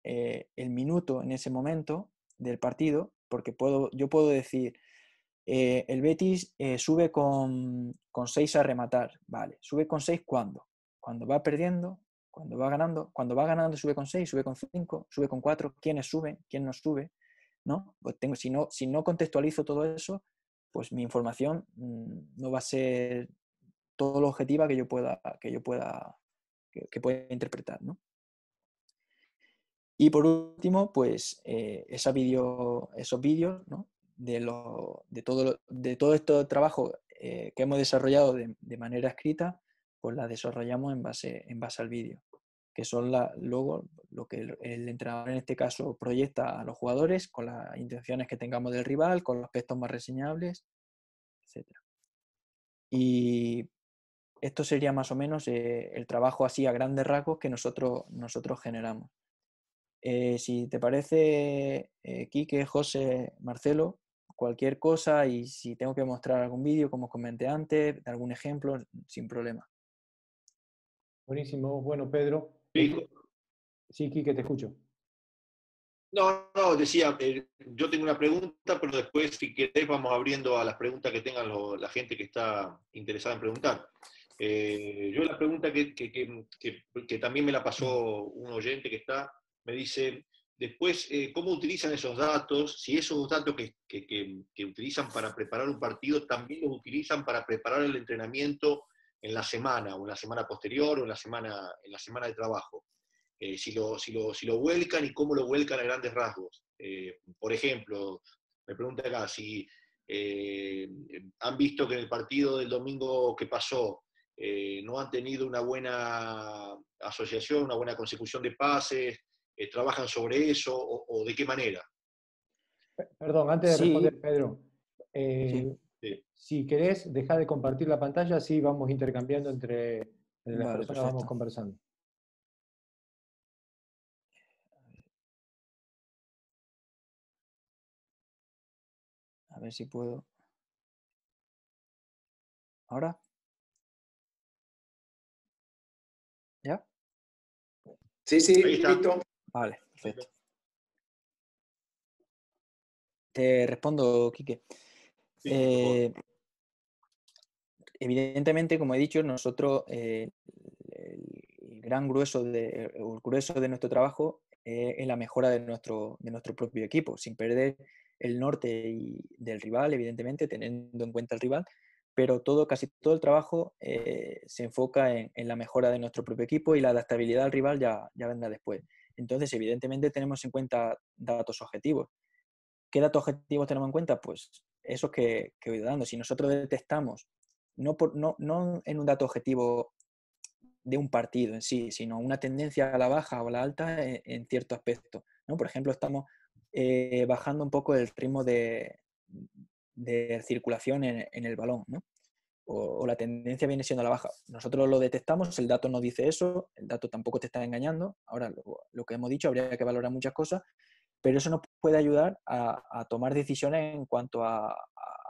B: el minuto en ese momento del partido, porque yo puedo decir, el Betis sube con 6 a rematar. Vale, ¿sube con 6 cuándo? Cuando va perdiendo, cuando va ganando sube con 6, sube con 5, sube con 4. ¿Quiénes suben? ¿Quién no sube? ¿No? Pues si no contextualizo todo eso, pues mi información no va a ser todo lo objetiva que pueda interpretar, ¿no? Y por último, pues esos vídeos, ¿no? de todo este trabajo que hemos desarrollado de manera escrita, pues la desarrollamos en base al vídeo, que son luego lo que el entrenador en este caso proyecta a los jugadores con las intenciones que tengamos del rival, con los aspectos más reseñables, etc. Y esto sería más o menos el trabajo así a grandes rasgos que nosotros generamos. Si te parece, Quique, José, Marcelo, cualquier cosa, y si tengo que mostrar algún vídeo, como comenté antes, de algún ejemplo, sin problema.
A: Buenísimo. Bueno, Pedro.
C: Sí,
A: Sí, Quique, te escucho.
C: no, decía, yo tengo una pregunta, pero después, si querés, vamos abriendo a las preguntas que tengan la gente que está interesada en preguntar. Yo la pregunta que también me la pasó un oyente que me dice, después, ¿cómo utilizan esos datos? Si esos datos que utilizan para preparar un partido, también los utilizan para preparar el entrenamiento en la semana, o en la semana posterior, o en la semana de trabajo. Si lo vuelcan y cómo lo vuelcan a grandes rasgos. Por ejemplo, me pregunta acá si han visto que en el partido del domingo que pasó no han tenido una buena asociación, una buena consecución de pases, trabajan sobre eso o de qué manera.
A: Perdón, antes de
B: Sí,
A: responder, Pedro,
B: sí,
A: si querés, deja de compartir la pantalla, así vamos intercambiando entre las
B: vale,
A: personas, vamos
B: perfecto.
A: conversando.
B: A ver si puedo. ¿Ahora? ¿Ya?
D: Sí,
C: Ahí está.
D: listo.
B: Vale, perfecto. Te respondo, Quique.
C: Sí,
B: Evidentemente, como he dicho, nosotros el grueso de nuestro trabajo es la mejora de nuestro propio equipo, sin perder el norte del rival, evidentemente, teniendo en cuenta el rival, pero casi todo el trabajo se enfoca en la mejora de nuestro propio equipo, y la adaptabilidad al rival ya vendrá después. Entonces, evidentemente, tenemos en cuenta datos objetivos. ¿Qué datos objetivos tenemos en cuenta? Pues esos que he ido dando. Si nosotros detectamos, no en un dato objetivo de un partido en sí, sino una tendencia a la baja o a la alta en cierto aspecto, ¿no? Por ejemplo, estamos bajando un poco el ritmo de circulación en el balón, ¿no? O la tendencia viene siendo a la baja. Nosotros lo detectamos, el dato nos dice eso, el dato tampoco te está engañando. Ahora, lo que hemos dicho, habría que valorar muchas cosas, pero eso nos puede ayudar a tomar decisiones en cuanto a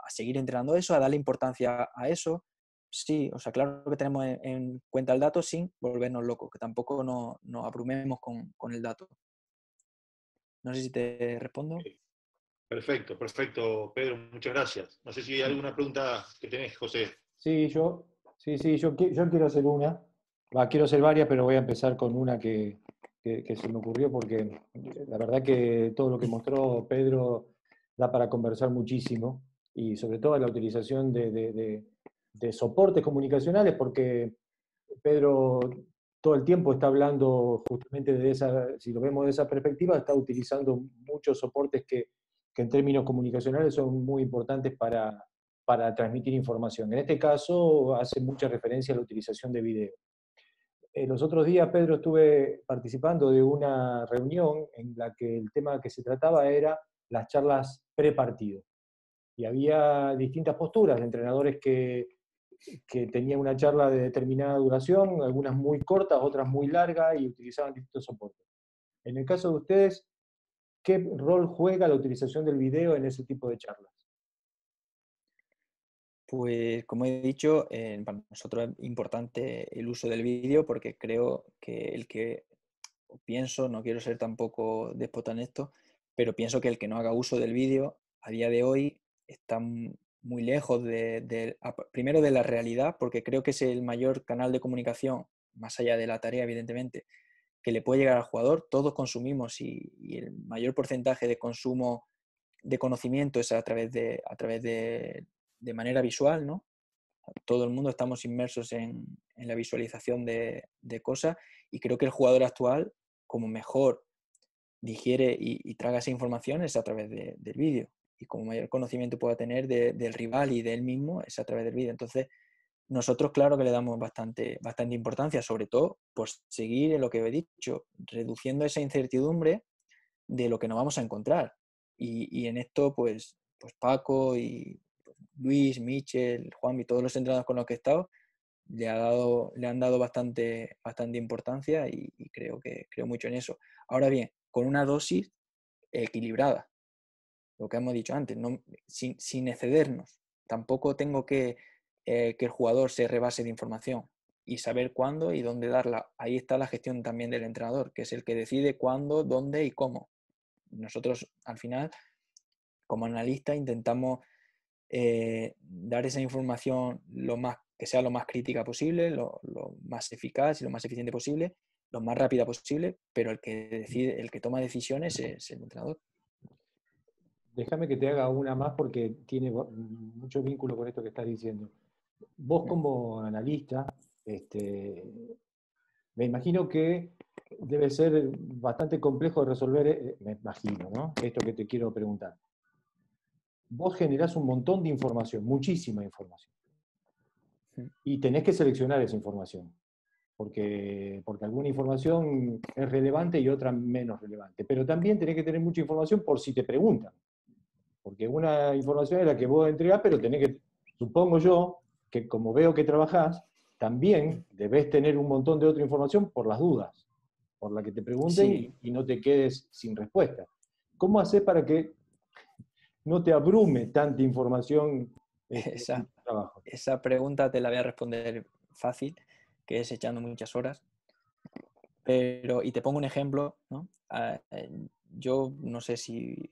B: seguir entrenando eso, a darle importancia a eso. Sí, o sea, claro que tenemos en cuenta el dato sin volvernos locos, que tampoco nos abrumemos con el dato. No sé si te respondo.
C: Perfecto, Pedro, muchas gracias. No sé si hay alguna pregunta que tenés, José.
A: Sí, yo quiero hacer una. Quiero hacer varias, pero voy a empezar con una que se me ocurrió porque la verdad que todo lo que mostró Pedro da para conversar muchísimo, y sobre todo la utilización de soportes comunicacionales, porque Pedro todo el tiempo está hablando justamente de esa, si lo vemos de esa perspectiva, está utilizando muchos soportes que en términos comunicacionales son muy importantes para transmitir información. En este caso hace mucha referencia a la utilización de video. los otros días, Pedro, estuve participando de una reunión en la que el tema que se trataba era las charlas pre-partido. Y había distintas posturas de entrenadores que tenían una charla de determinada duración, algunas muy cortas, otras muy largas, y utilizaban distintos soportes. En el caso de ustedes, ¿qué rol juega la utilización del video en ese tipo de charlas?
B: Pues como he dicho, para nosotros es importante el uso del vídeo porque creo que pienso, no quiero ser tampoco déspota en esto, pero pienso que el que no haga uso del vídeo a día de hoy está muy lejos primero de la realidad, porque creo que es el mayor canal de comunicación, más allá de la tarea, evidentemente, que le puede llegar al jugador. Todos consumimos y el mayor porcentaje de consumo de conocimiento es de manera visual, ¿no? Todo el mundo estamos inmersos en la visualización de cosas y creo que el jugador actual, como mejor digiere y traga esa información es a través del vídeo, y como mayor conocimiento pueda tener del rival y de él mismo es a través del vídeo. Entonces, nosotros claro que le damos bastante importancia, sobre todo por seguir en lo que he dicho, reduciendo esa incertidumbre de lo que nos vamos a encontrar. Y en esto, pues Paco y Luis, Michel, Juan y todos los entrenadores con los que he estado le han dado bastante importancia y creo mucho en eso. Ahora bien, con una dosis equilibrada, lo que hemos dicho antes, no, sin excedernos. Tampoco tengo que el jugador se rebase de información y saber cuándo y dónde darla. Ahí está la gestión también del entrenador, que es el que decide cuándo, dónde y cómo. Nosotros, al final, como analistas, intentamos dar esa información que sea lo más crítica posible, lo más eficaz y lo más eficiente posible, lo más rápida posible, pero el que decide, el que toma decisiones es el entrenador.
A: Déjame que te haga una más porque tiene mucho vínculo con esto que estás diciendo. Vos como analista, me imagino que debe ser bastante complejo de resolver, me imagino, ¿no? Esto que te quiero preguntar. Vos generás un montón de información, muchísima información, y tenés que seleccionar esa información, porque alguna información es relevante y otra menos relevante, pero también tenés que tener mucha información por si te preguntan, porque una información es la que vos entregás, pero tenés que, supongo yo, que como veo que trabajás, también debés tener un montón de otra información por las dudas, por la que te pregunten
B: Sí.
A: y no te quedes sin respuesta. ¿Cómo haces para que no te abrume tanta información en tu trabajo?
B: Esa pregunta te la voy a responder fácil, que es echando muchas horas. Y te pongo un ejemplo, ¿no? Yo no sé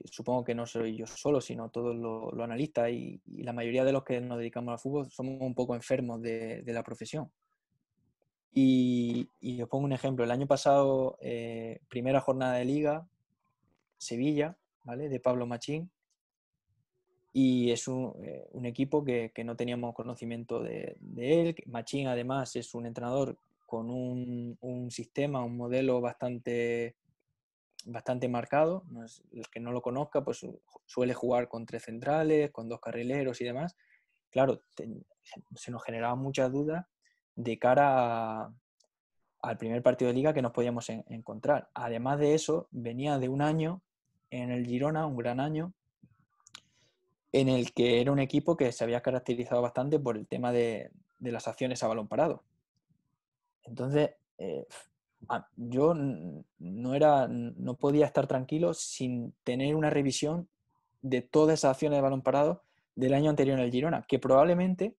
B: supongo que no soy yo solo, sino todos los analistas y la mayoría de los que nos dedicamos al fútbol somos un poco enfermos de la profesión. Y os pongo un ejemplo. El año pasado, primera jornada de liga, Sevilla, ¿vale? De Pablo Machín. Y es un equipo que no teníamos conocimiento de él. Machín, además, es un entrenador con un sistema, un modelo bastante marcado. El que no lo conozca, pues suele jugar con 3 centrales, con 2 carrileros y demás. Claro, se nos generaban muchas dudas de cara al primer partido de liga que nos podíamos encontrar. Además de eso, venía de un año en el Girona, un gran año, en el que era un equipo que se había caracterizado bastante por el tema de las acciones a balón parado. Entonces, yo no podía estar tranquilo sin tener una revisión de todas esas acciones de balón parado del año anterior en el Girona, que probablemente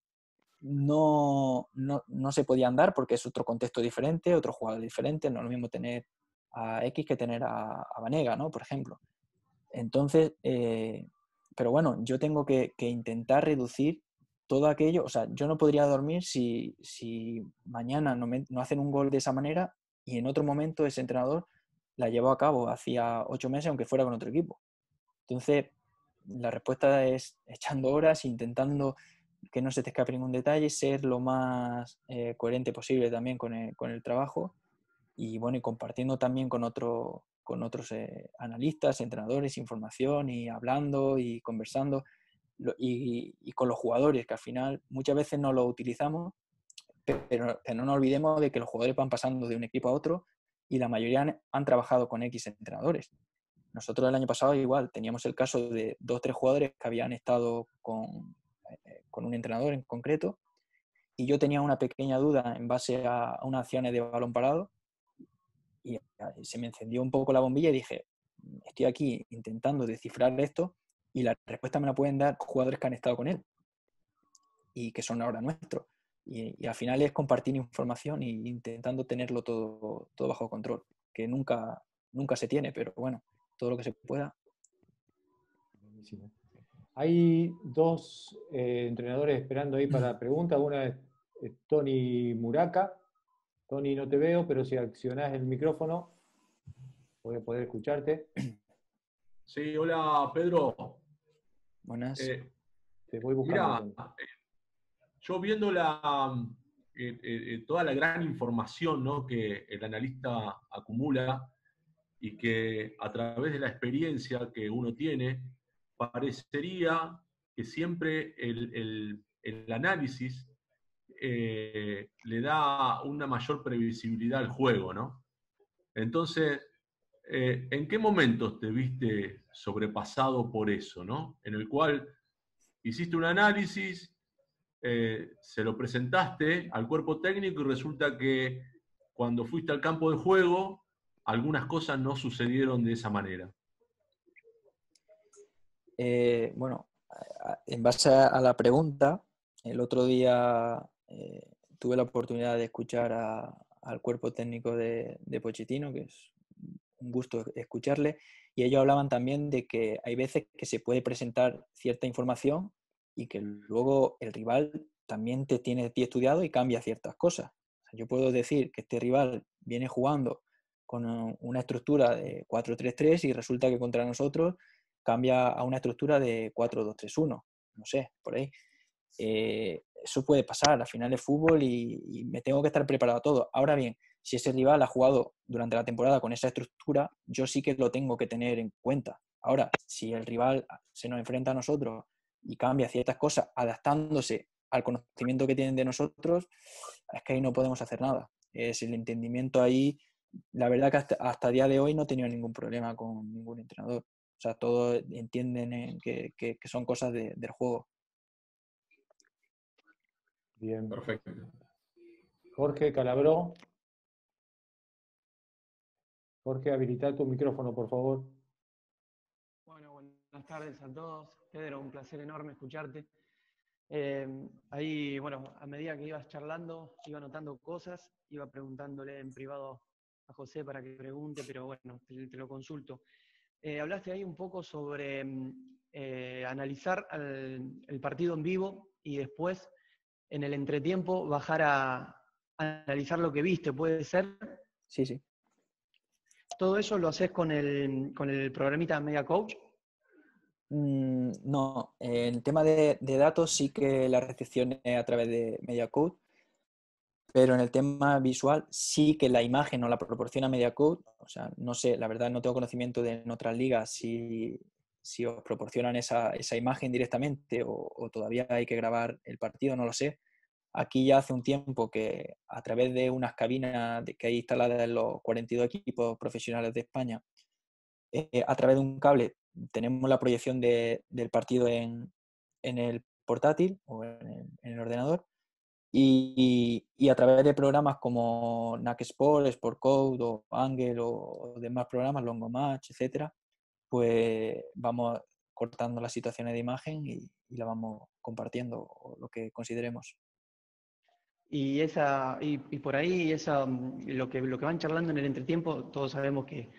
B: no se podían dar porque es otro contexto diferente, otro jugador diferente, no es lo mismo tener a X que tener a Banega, ¿no? Por ejemplo. Entonces, pero bueno, yo tengo que intentar reducir todo aquello. O sea, yo no podría dormir si mañana no hacen un gol de esa manera y en otro momento ese entrenador la llevó a cabo hacía 8 meses, aunque fuera con otro equipo. Entonces, la respuesta es echando horas, intentando que no se te escape ningún detalle, ser lo más coherente posible también con el trabajo y bueno, y compartiendo también con otros analistas, entrenadores, información y hablando y conversando y con los jugadores, que al final muchas veces no lo utilizamos, pero no nos olvidemos de que los jugadores van pasando de un equipo a otro y la mayoría han trabajado con X entrenadores. Nosotros el año pasado igual teníamos el caso de 2 o 3 jugadores que habían estado con un entrenador en concreto, y yo tenía una pequeña duda en base a unas acciones de balón parado, y se me encendió un poco la bombilla y dije, estoy aquí intentando descifrar esto y la respuesta me la pueden dar jugadores que han estado con él y que son ahora nuestros. Y al final es compartir información e intentando tenerlo todo bajo control, que nunca se tiene, pero bueno, todo lo que se pueda.
A: Buenísimo. Hay 2 entrenadores esperando ahí para preguntas. Una es Tony Muraca. Tony, no te veo, pero si accionás el micrófono, voy a poder escucharte.
E: Sí, hola Pedro.
B: Buenas.
A: Te voy buscando.
E: Mira, yo viendo toda la gran información, ¿no?, que el analista acumula y que a través de la experiencia que uno tiene, parecería que siempre el análisis le da una mayor previsibilidad al juego, ¿no? Entonces, ¿en qué momentos te viste sobrepasado por eso, ¿no? En el cual hiciste un análisis, se lo presentaste al cuerpo técnico y resulta que cuando fuiste al campo de juego, algunas cosas no sucedieron de esa manera?
B: Bueno, en base a la pregunta, el otro día tuve la oportunidad de escuchar al cuerpo técnico de Pochettino, que es un gusto escucharle, y ellos hablaban también de que hay veces que se puede presentar cierta información y que luego el rival también te tiene a ti estudiado y cambia ciertas cosas. O sea, yo puedo decir que este rival viene jugando con una estructura de 4-3-3 y resulta que contra nosotros cambia a una estructura de 4-2-3-1, no sé, por ahí. Eso puede pasar, al final es fútbol y me tengo que estar preparado a todo. Ahora bien, si ese rival ha jugado durante la temporada con esa estructura, yo sí que lo tengo que tener en cuenta. Ahora, si el rival se nos enfrenta a nosotros y cambia ciertas cosas adaptándose al conocimiento que tienen de nosotros, es que ahí no podemos hacer nada. Es el entendimiento ahí. La verdad que hasta el día de hoy no he tenido ningún problema con ningún entrenador. O sea, todos entienden que son cosas del juego.
A: Bien.
E: Perfecto.
A: Jorge Calabró. Jorge, habilita tu micrófono, por favor.
F: Bueno, buenas tardes a todos. Pedro, un placer enorme escucharte. Ahí, bueno, a medida que ibas charlando, iba notando cosas, iba preguntándole en privado a José para que pregunte, pero bueno, te lo consulto. Hablaste ahí un poco sobre analizar el partido en vivo y después, en el entretiempo, bajar a analizar lo que viste, ¿puede ser?
B: Sí, sí.
F: ¿Todo eso lo haces con el programita Media Coach?
B: No, en el tema de datos sí que la recepción es a través de MediaCode, pero en el tema visual sí que la imagen nos la proporciona MediaCode. O sea, no sé, la verdad no tengo conocimiento de en otras ligas si os proporcionan esa imagen directamente o todavía hay que grabar el partido, no lo sé. Aquí ya hace un tiempo que a través de unas cabinas que hay instaladas en los 42 equipos profesionales de España, a través de un cable tenemos la proyección del partido en el portátil o en el ordenador, y a través de programas como NAC Sport, Sport Code o Angle o demás programas, Longomatch, etcétera, pues vamos cortando las situaciones de imagen y la vamos compartiendo lo que consideremos.
F: Y por ahí lo que van charlando en el entretiempo, todos sabemos que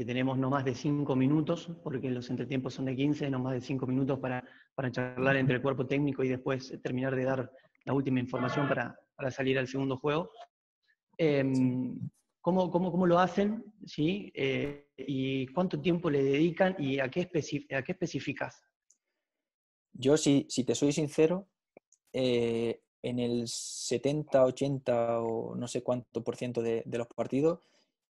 F: tenemos no más de 5 minutos, porque los entretiempos son de 15, no más de 5 minutos para charlar entre el cuerpo técnico y después terminar de dar la última información para salir al segundo juego. ¿Cómo lo hacen? ¿Sí? ¿Y cuánto tiempo le dedican y a qué especificas?
B: Yo, si te soy sincero, en el 70, 80 o no sé cuánto por ciento de los partidos,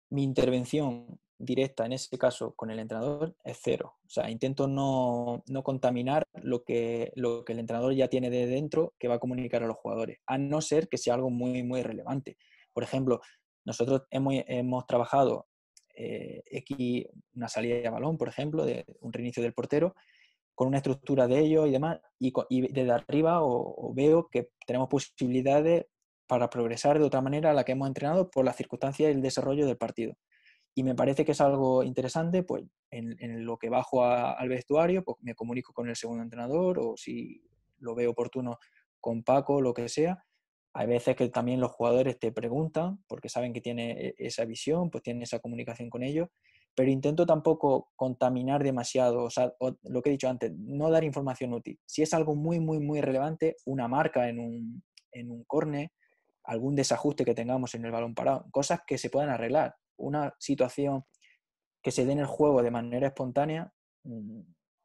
B: mi intervención directa, en ese caso, con el entrenador es cero. O sea, intento no contaminar lo que el entrenador ya tiene de dentro que va a comunicar a los jugadores, a no ser que sea algo muy, muy relevante. Por ejemplo, nosotros hemos trabajado una salida de balón, por ejemplo, de un reinicio del portero, con una estructura de ello y demás, y desde arriba o veo que tenemos posibilidades para progresar de otra manera a la que hemos entrenado por las circunstancias y el desarrollo del partido. Y me parece que es algo interesante, pues en lo que bajo al vestuario, pues me comunico con el segundo entrenador o si lo veo oportuno con Paco, lo que sea. Hay veces que también los jugadores te preguntan porque saben que tiene esa visión, pues tienen esa comunicación con ellos, pero intento tampoco contaminar demasiado, o sea, lo que he dicho antes, no dar información útil. Si es algo muy, muy, muy relevante, una marca en un córner, algún desajuste que tengamos en el balón parado, cosas que se puedan arreglar. Una situación que se dé en el juego de manera espontánea,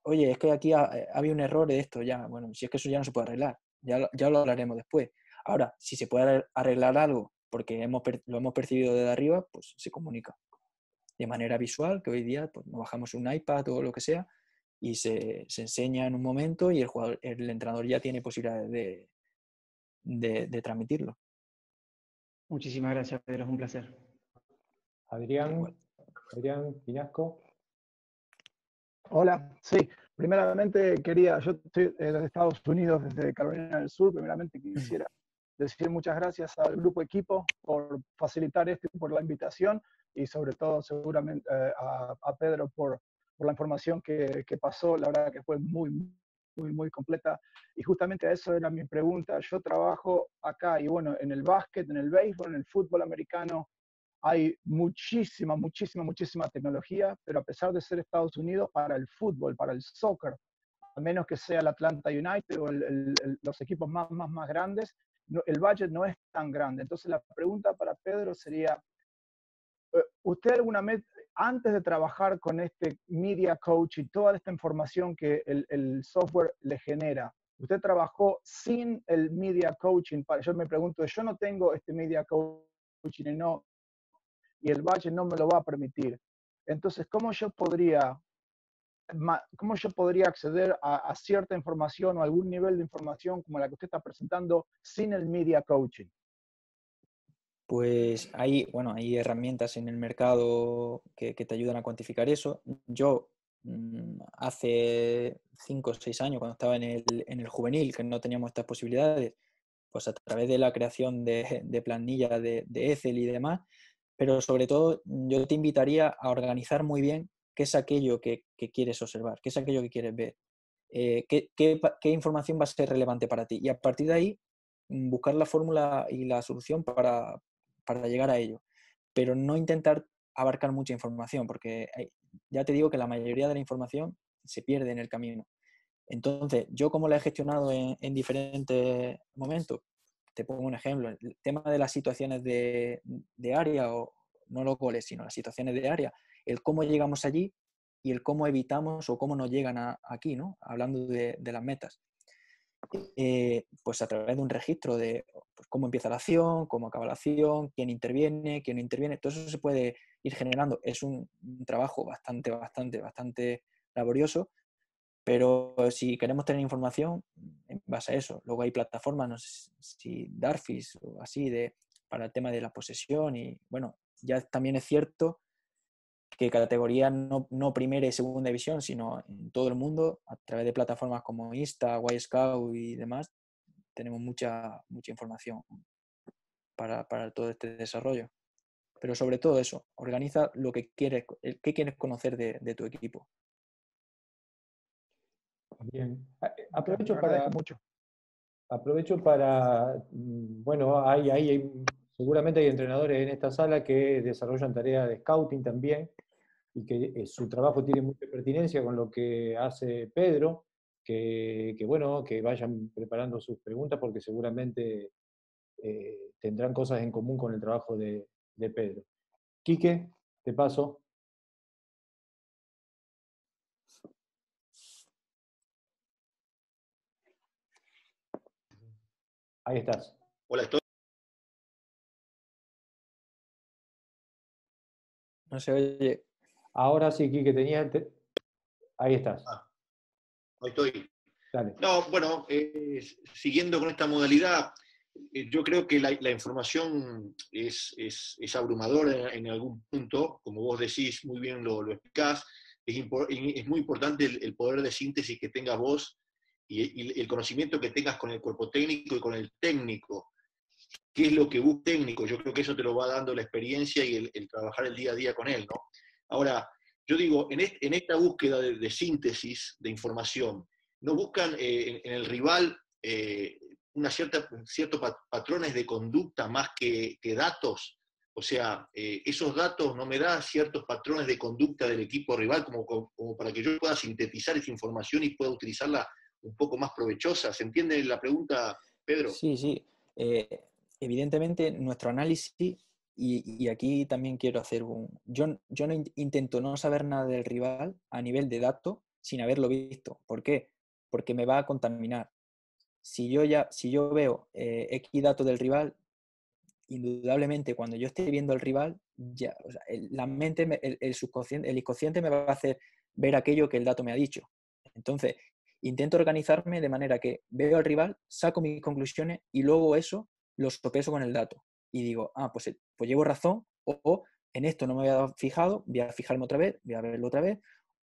B: oye, es que aquí había un error de esto, ya, bueno, si es que eso ya no se puede arreglar, ya lo hablaremos después. Ahora, si se puede arreglar algo porque lo hemos percibido desde arriba, pues se comunica de manera visual, que hoy día pues, nos bajamos un iPad o lo que sea y se enseña en un momento y el entrenador ya tiene posibilidades de transmitirlo.
F: Muchísimas gracias, Pedro, es un placer.
A: Adrián Pinasco.
G: Hola, sí, primeramente yo estoy desde Estados Unidos, desde Carolina del Sur, primeramente quisiera decir muchas gracias al grupo equipo por facilitar esto y por la invitación y sobre todo seguramente a Pedro por la información que pasó, la verdad que fue muy, muy, muy completa y justamente a eso era mi pregunta. Yo trabajo acá y bueno, en el básquet, en el béisbol, en el fútbol americano, hay muchísima, muchísima, muchísima tecnología, pero a pesar de ser Estados Unidos, para el fútbol, para el soccer, a menos que sea el Atlanta United o los equipos más grandes, el budget no es tan grande. Entonces la pregunta para Pedro sería, ¿usted alguna vez, antes de trabajar con este media coach y toda esta información que el software le genera, usted trabajó sin el media coaching? Yo me pregunto, yo no tengo este media coaching y el budget no me lo va a permitir. Entonces, ¿cómo yo podría acceder a cierta información o algún nivel de información como la que usted está presentando sin el media coaching?
B: Pues hay herramientas en el mercado que te ayudan a cuantificar eso. Yo hace 5 o 6 años, cuando estaba en el juvenil, que no teníamos estas posibilidades, pues a través de la creación de planillas de Excel y demás, pero sobre todo yo te invitaría a organizar muy bien qué es aquello que quieres observar, qué es aquello que quieres ver, qué información va a ser relevante para ti y a partir de ahí buscar la fórmula y la solución para llegar a ello, pero no intentar abarcar mucha información porque ya te digo que la mayoría de la información se pierde en el camino. Entonces, yo como la he gestionado en diferentes momentos, te pongo un ejemplo, el tema de las situaciones de área, o no los goles, sino las situaciones de área, el cómo llegamos allí y el cómo evitamos o cómo nos llegan aquí, ¿no? Hablando de las metas. Pues a través de un registro de pues, cómo empieza la acción, cómo acaba la acción, quién no interviene, todo eso se puede ir generando. Es un trabajo bastante laborioso, pero si queremos tener información en base a eso, luego hay plataformas, no sé si Darfis o así, para el tema de la posesión y bueno, ya también es cierto que categorías no primera y segunda división, sino en todo el mundo, a través de plataformas como Insta, Y-Scout y demás, tenemos mucha información para todo este desarrollo. Pero sobre todo eso, organiza lo que qué quieres conocer de tu equipo.
A: Bien.
G: Aprovecho
A: bueno, seguramente hay entrenadores en esta sala que desarrollan tareas de scouting también y que su trabajo tiene mucha pertinencia con lo que hace Pedro, que vayan preparando sus preguntas porque seguramente tendrán cosas en común con el trabajo de Pedro. Quique, te paso. Ahí estás.
C: Hola, ¿estoy?
B: No se oye.
A: Ahora sí, Quique, ahí estás.
C: Ahí estoy.
A: Dale.
C: No, bueno, siguiendo con esta modalidad, yo creo que la información es abrumadora en algún punto, como vos decís, muy bien lo explicás. Es muy importante el poder de síntesis que tengas vos y el conocimiento que tengas con el cuerpo técnico y con el técnico. ¿Qué es lo que busca el técnico? Yo creo que eso te lo va dando la experiencia y el trabajar el día a día con él, ¿no? Ahora, yo digo, en esta búsqueda de síntesis de información, ¿no buscan en el rival ciertos patrones de conducta más que datos? O sea, esos datos no me dan ciertos patrones de conducta del equipo rival como para que yo pueda sintetizar esa información y pueda utilizarla un poco más provechosa. ¿Se entiende la pregunta, Pedro?
B: Sí, sí. Evidentemente, nuestro análisis, y aquí también quiero hacer Yo no intento no saber nada del rival a nivel de datos sin haberlo visto. ¿Por qué? Porque me va a contaminar. Si yo veo X datos del rival, indudablemente cuando yo esté viendo al rival, ya, o sea, la mente, el subconsciente, el inconsciente me va a hacer ver aquello que el dato me ha dicho. Entonces, intento organizarme de manera que veo al rival, saco mis conclusiones y luego eso lo sopeso con el dato. Y digo, pues llevo razón, o en esto no me había fijado, voy a fijarme otra vez, voy a verlo otra vez,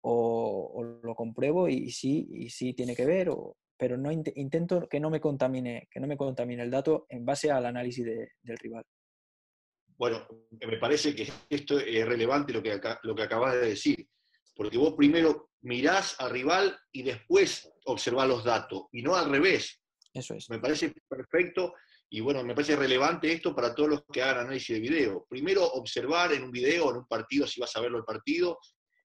B: o lo compruebo y sí tiene que ver, pero no intento que no me contamine el dato en base al análisis del rival.
C: Bueno, me parece que esto es relevante lo que acabas de decir, porque vos primero mirás al rival y después observás los datos, y no al revés.
B: Eso es.
C: Me parece perfecto, y bueno, me parece relevante esto para todos los que hagan análisis de video. Primero observar en un video o en un partido, si vas a verlo el partido,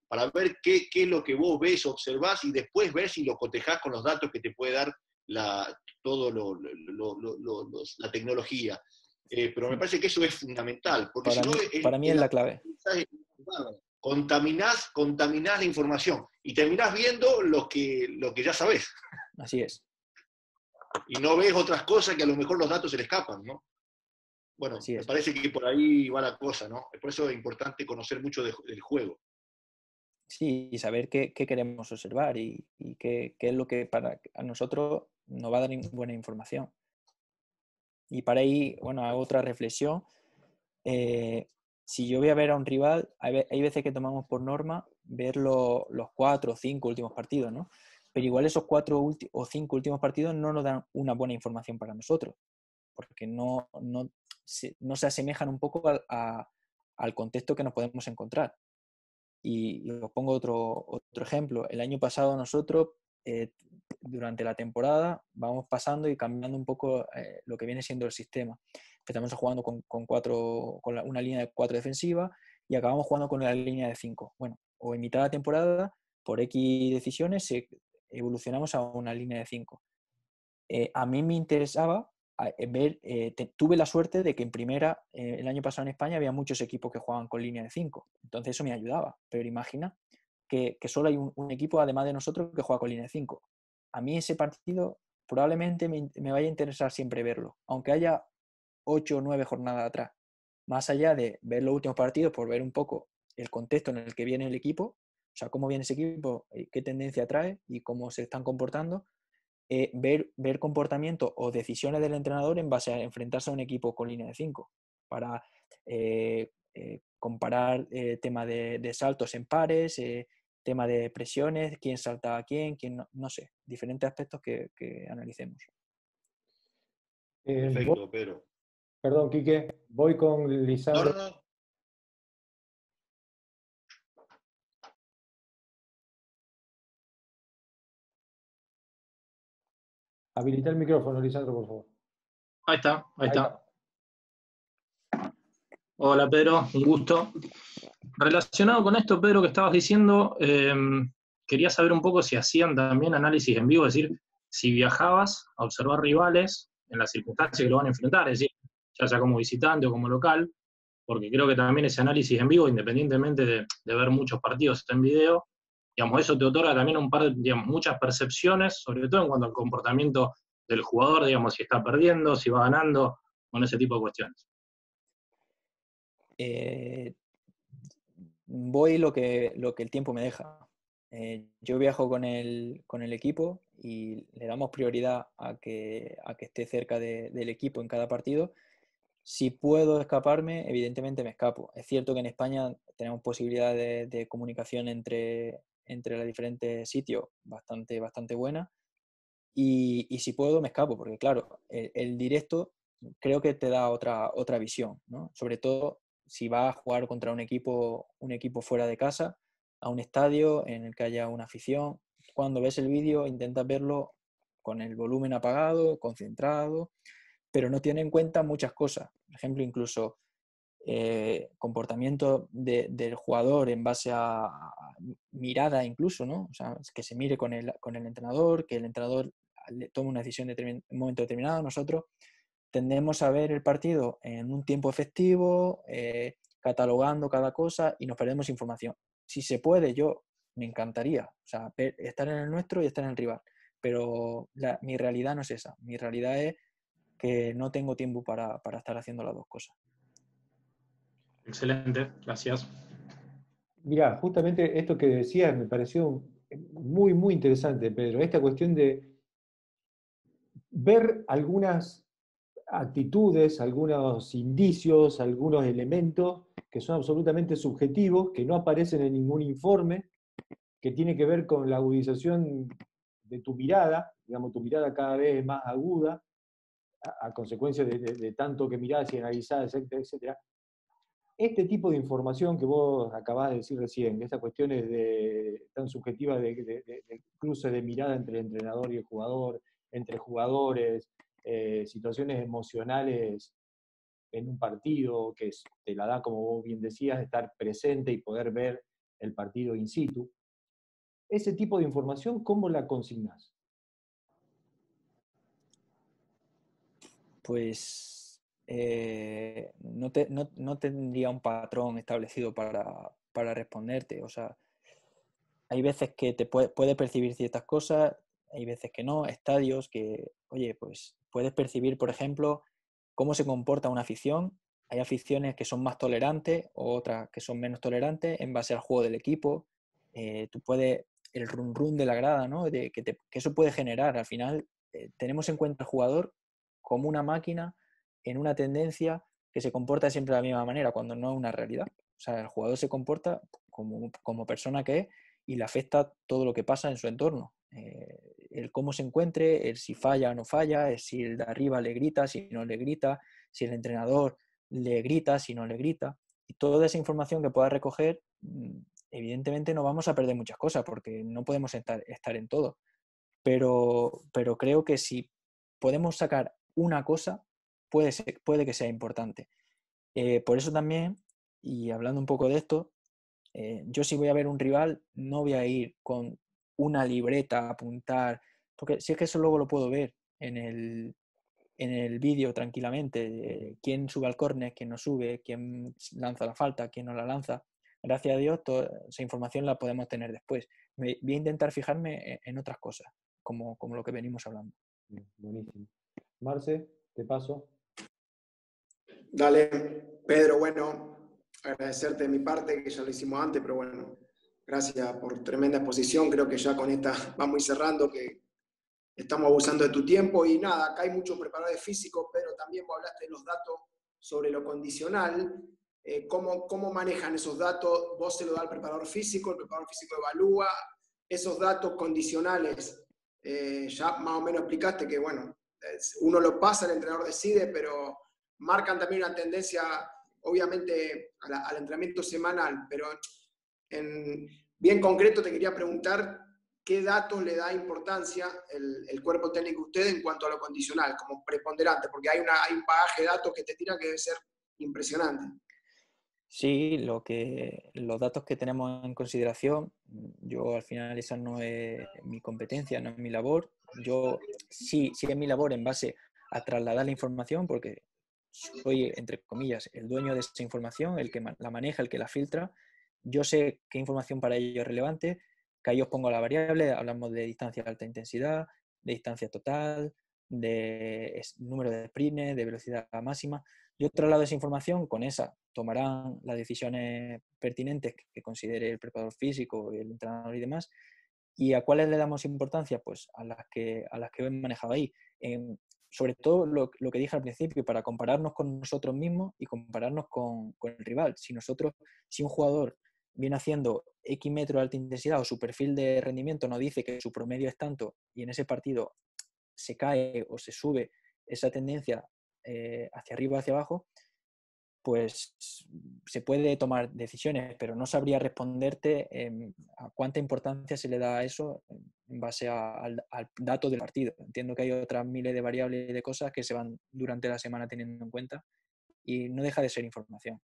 C: para ver qué es lo que vos ves, observás, y después ver si lo cotejás con los datos que te puede dar la tecnología. Pero me parece que eso es fundamental, porque
B: para mí es la clave.
C: Contaminás la información y terminás viendo lo que ya sabés.
B: Así es.
C: Y no ves otras cosas que a lo mejor los datos se le escapan, ¿no? Bueno, me parece que por ahí va la cosa, ¿no? Por eso es importante conocer mucho del juego.
B: Sí, y saber qué queremos observar y qué es lo que a nosotros nos va a dar buena información. Y para ahí, bueno, hago otra reflexión. Si yo voy a ver a un rival, hay veces que tomamos por norma ver los 4 o 5 últimos partidos, ¿no? Pero igual esos 4 o 5 últimos partidos no nos dan una buena información para nosotros, porque no se asemejan un poco al contexto que nos podemos encontrar. Y os pongo otro ejemplo. El año pasado nosotros, durante la temporada, vamos pasando y cambiando un poco lo que viene siendo el sistema. Empezamos jugando con una línea de 4 defensiva y acabamos jugando con la línea de 5. Bueno, o en mitad de la temporada, por X decisiones, evolucionamos a una línea de 5. A mí me interesaba ver, tuve la suerte de que en primera, el año pasado en España, había muchos equipos que jugaban con línea de 5. Entonces eso me ayudaba. Pero imagina que solo hay un equipo, además de nosotros, que juega con línea de 5. A mí ese partido probablemente me vaya a interesar siempre verlo, aunque haya 8 o 9 jornadas atrás. Más allá de ver los últimos partidos, por ver un poco el contexto en el que viene el equipo, o sea, cómo viene ese equipo, qué tendencia trae y cómo se están comportando, ver comportamiento o decisiones del entrenador en base a enfrentarse a un equipo con línea de 5, para comparar tema de saltos en pares, tema de presiones, quién salta a quién no sé, diferentes aspectos que analicemos.
C: Perfecto, Pedro.
A: Perdón, Quique, voy con Lisandro.
C: No.
A: Habilita el micrófono, Lisandro, por favor.
H: Ahí está. Hola, Pedro, un gusto. Relacionado con esto, Pedro, que estabas diciendo, quería saber un poco si hacían también análisis en vivo, es decir, si viajabas a observar rivales en las circunstancias que lo van a enfrentar, es decir, ya sea como visitante o como local, porque creo que también ese análisis en vivo, independientemente de ver muchos partidos en video, digamos, eso te otorga también muchas percepciones, sobre todo en cuanto al comportamiento del jugador, digamos, si está perdiendo, si va ganando, con ese tipo de cuestiones.
B: voy lo que el tiempo me deja. Yo viajo con el equipo y le damos prioridad a que esté cerca del equipo en cada partido. Si puedo escaparme, evidentemente me escapo. Es cierto que en España tenemos posibilidad de comunicación entre los diferentes sitios bastante buena. Y si puedo, me escapo, porque claro, el directo creo que te da otra visión, ¿no? Sobre todo si vas a jugar contra un equipo fuera de casa, a un estadio en el que haya una afición. Cuando ves el vídeo, intentas verlo con el volumen apagado, concentrado, pero no tiene en cuenta muchas cosas. Por ejemplo, incluso comportamiento del jugador en base a mirada incluso, ¿no? O sea, que se mire con el entrenador, que el entrenador tome una decisión en un momento determinado. Nosotros tendemos a ver el partido en un tiempo efectivo, catalogando cada cosa y nos perdemos información. Si se puede, me encantaría, o sea, estar en el nuestro y estar en el rival, pero mi realidad no es esa. Mi realidad es que no tengo tiempo para estar haciendo las dos cosas.
H: Excelente, gracias.
A: Mirá, justamente esto que decías me pareció muy, muy interesante, Pedro. Esta cuestión de ver algunas actitudes, algunos indicios, algunos elementos que son absolutamente subjetivos, que no aparecen en ningún informe, que tiene que ver con la agudización de tu mirada, digamos, tu mirada cada vez es más aguda, a consecuencia de tanto que mirás y analizás, etcétera, etcétera. Este tipo de información que vos acabás de decir recién, estas cuestiones tan subjetivas de cruce de mirada entre el entrenador y el jugador, entre jugadores, situaciones emocionales en un partido, que te la da, como vos bien decías, estar presente y poder ver el partido in situ. Ese tipo de información, ¿cómo la consignás?
B: Pues no tendría un patrón establecido para responderte. O sea, hay veces que te puedes percibir ciertas cosas, hay veces que no. Estadios que, oye, pues puedes percibir, por ejemplo, cómo se comporta una afición. Hay aficiones que son más tolerantes, otras que son menos tolerantes en base al juego del equipo. Tú puedes, el run run de la grada, ¿no? Que eso puede generar. Al final, tenemos en cuenta al jugador como una máquina en una tendencia que se comporta siempre de la misma manera, cuando no es una realidad. O sea, el jugador se comporta como persona que es y le afecta todo lo que pasa en su entorno. El cómo se encuentre, el si falla o no falla, el si el de arriba le grita, si no le grita, si el entrenador le grita, si no le grita. Y toda esa información que pueda recoger, evidentemente no vamos a perder muchas cosas porque no podemos estar en todo. Pero creo que si podemos sacar una cosa, puede que sea importante. Por eso también, y hablando un poco de esto, yo si voy a ver un rival, no voy a ir con una libreta a apuntar, porque si es que eso luego lo puedo ver en el vídeo tranquilamente, quién sube al córner, quién no sube, quién lanza la falta, quién no la lanza. Gracias a Dios, toda esa información la podemos tener después. Voy a intentar fijarme en otras cosas, como lo que venimos hablando.
A: Buenísimo. Marce, te paso.
D: Dale, Pedro, bueno, agradecerte de mi parte, que ya lo hicimos antes, pero bueno, gracias por tremenda exposición. Creo que ya con esta vamos a ir cerrando, que estamos abusando de tu tiempo. Y nada, acá hay muchos preparadores físicos, pero también vos hablaste de los datos sobre lo condicional. ¿Cómo manejan esos datos? ¿Vos se lo da al preparador físico? ¿El preparador físico evalúa esos datos condicionales? Ya más o menos explicaste que, bueno, uno lo pasa, el entrenador decide, pero marcan también una tendencia, obviamente, al entrenamiento semanal. Pero bien concreto te quería preguntar qué datos le da importancia el cuerpo técnico a usted en cuanto a lo condicional, como preponderante, porque hay un bagaje de datos que te tiran que debe ser impresionante.
B: Sí, los datos que tenemos en consideración, yo al final esa no es mi competencia, no es mi labor. Yo sí es mi labor en base a trasladar la información, porque soy, entre comillas, el dueño de esa información, el que la maneja, el que la filtra. Yo sé qué información para ello es relevante, que ahí os pongo la variable, hablamos de distancia de alta intensidad, de distancia total, de número de sprints, de velocidad máxima. Yo traslado esa información con esa. tomarán las decisiones pertinentes que considere el preparador físico, el entrenador y demás. ¿Y a cuáles le damos importancia? Pues a las que he manejado ahí. Sobre todo lo que dije al principio, para compararnos con nosotros mismos y compararnos con el rival. Si un jugador viene haciendo X metros de alta intensidad o su perfil de rendimiento nos dice que su promedio es tanto y en ese partido se cae o se sube esa tendencia hacia arriba o hacia abajo, pues se puede tomar decisiones, pero no sabría responderte a cuánta importancia se le da a eso en base al dato del partido. Entiendo que hay otras miles de variables y de cosas que se van durante la semana teniendo en cuenta y no deja de ser información.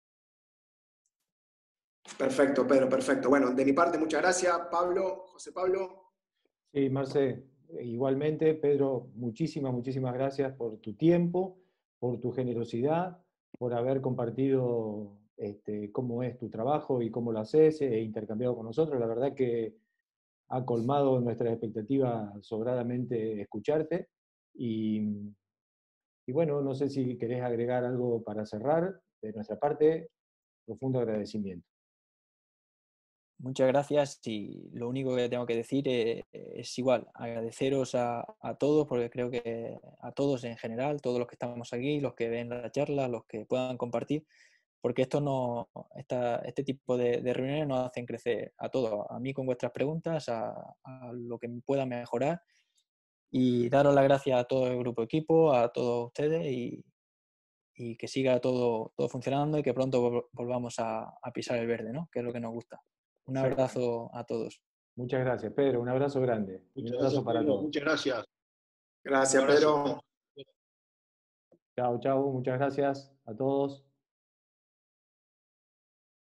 D: Perfecto, Pedro, perfecto. Bueno, de mi parte, muchas gracias, Pablo, José Pablo.
A: Sí, Marce, igualmente, Pedro, muchísimas gracias por tu tiempo, por tu generosidad, por haber compartido cómo es tu trabajo y cómo lo haces e intercambiado con nosotros. La verdad que ha colmado nuestras expectativas sobradamente escucharte. Y bueno, no sé si querés agregar algo para cerrar. De nuestra parte, profundo agradecimiento.
B: Muchas gracias y lo único que tengo que decir es igual, agradeceros a todos, porque creo que a todos en general, todos los que estamos aquí, los que ven la charla, los que puedan compartir, porque este tipo de reuniones nos hacen crecer a todos, a mí con vuestras preguntas, a lo que pueda mejorar, y daros las gracias a todo el grupo equipo, a todos ustedes y que siga todo funcionando y que pronto volvamos a pisar el verde, ¿no? Que es lo que nos gusta. Un abrazo a todos.
A: Muchas gracias, Pedro. Un abrazo grande. Un abrazo para todos.
C: Muchas gracias.
D: Gracias, Pedro.
A: Chao, chao. Muchas gracias a todos.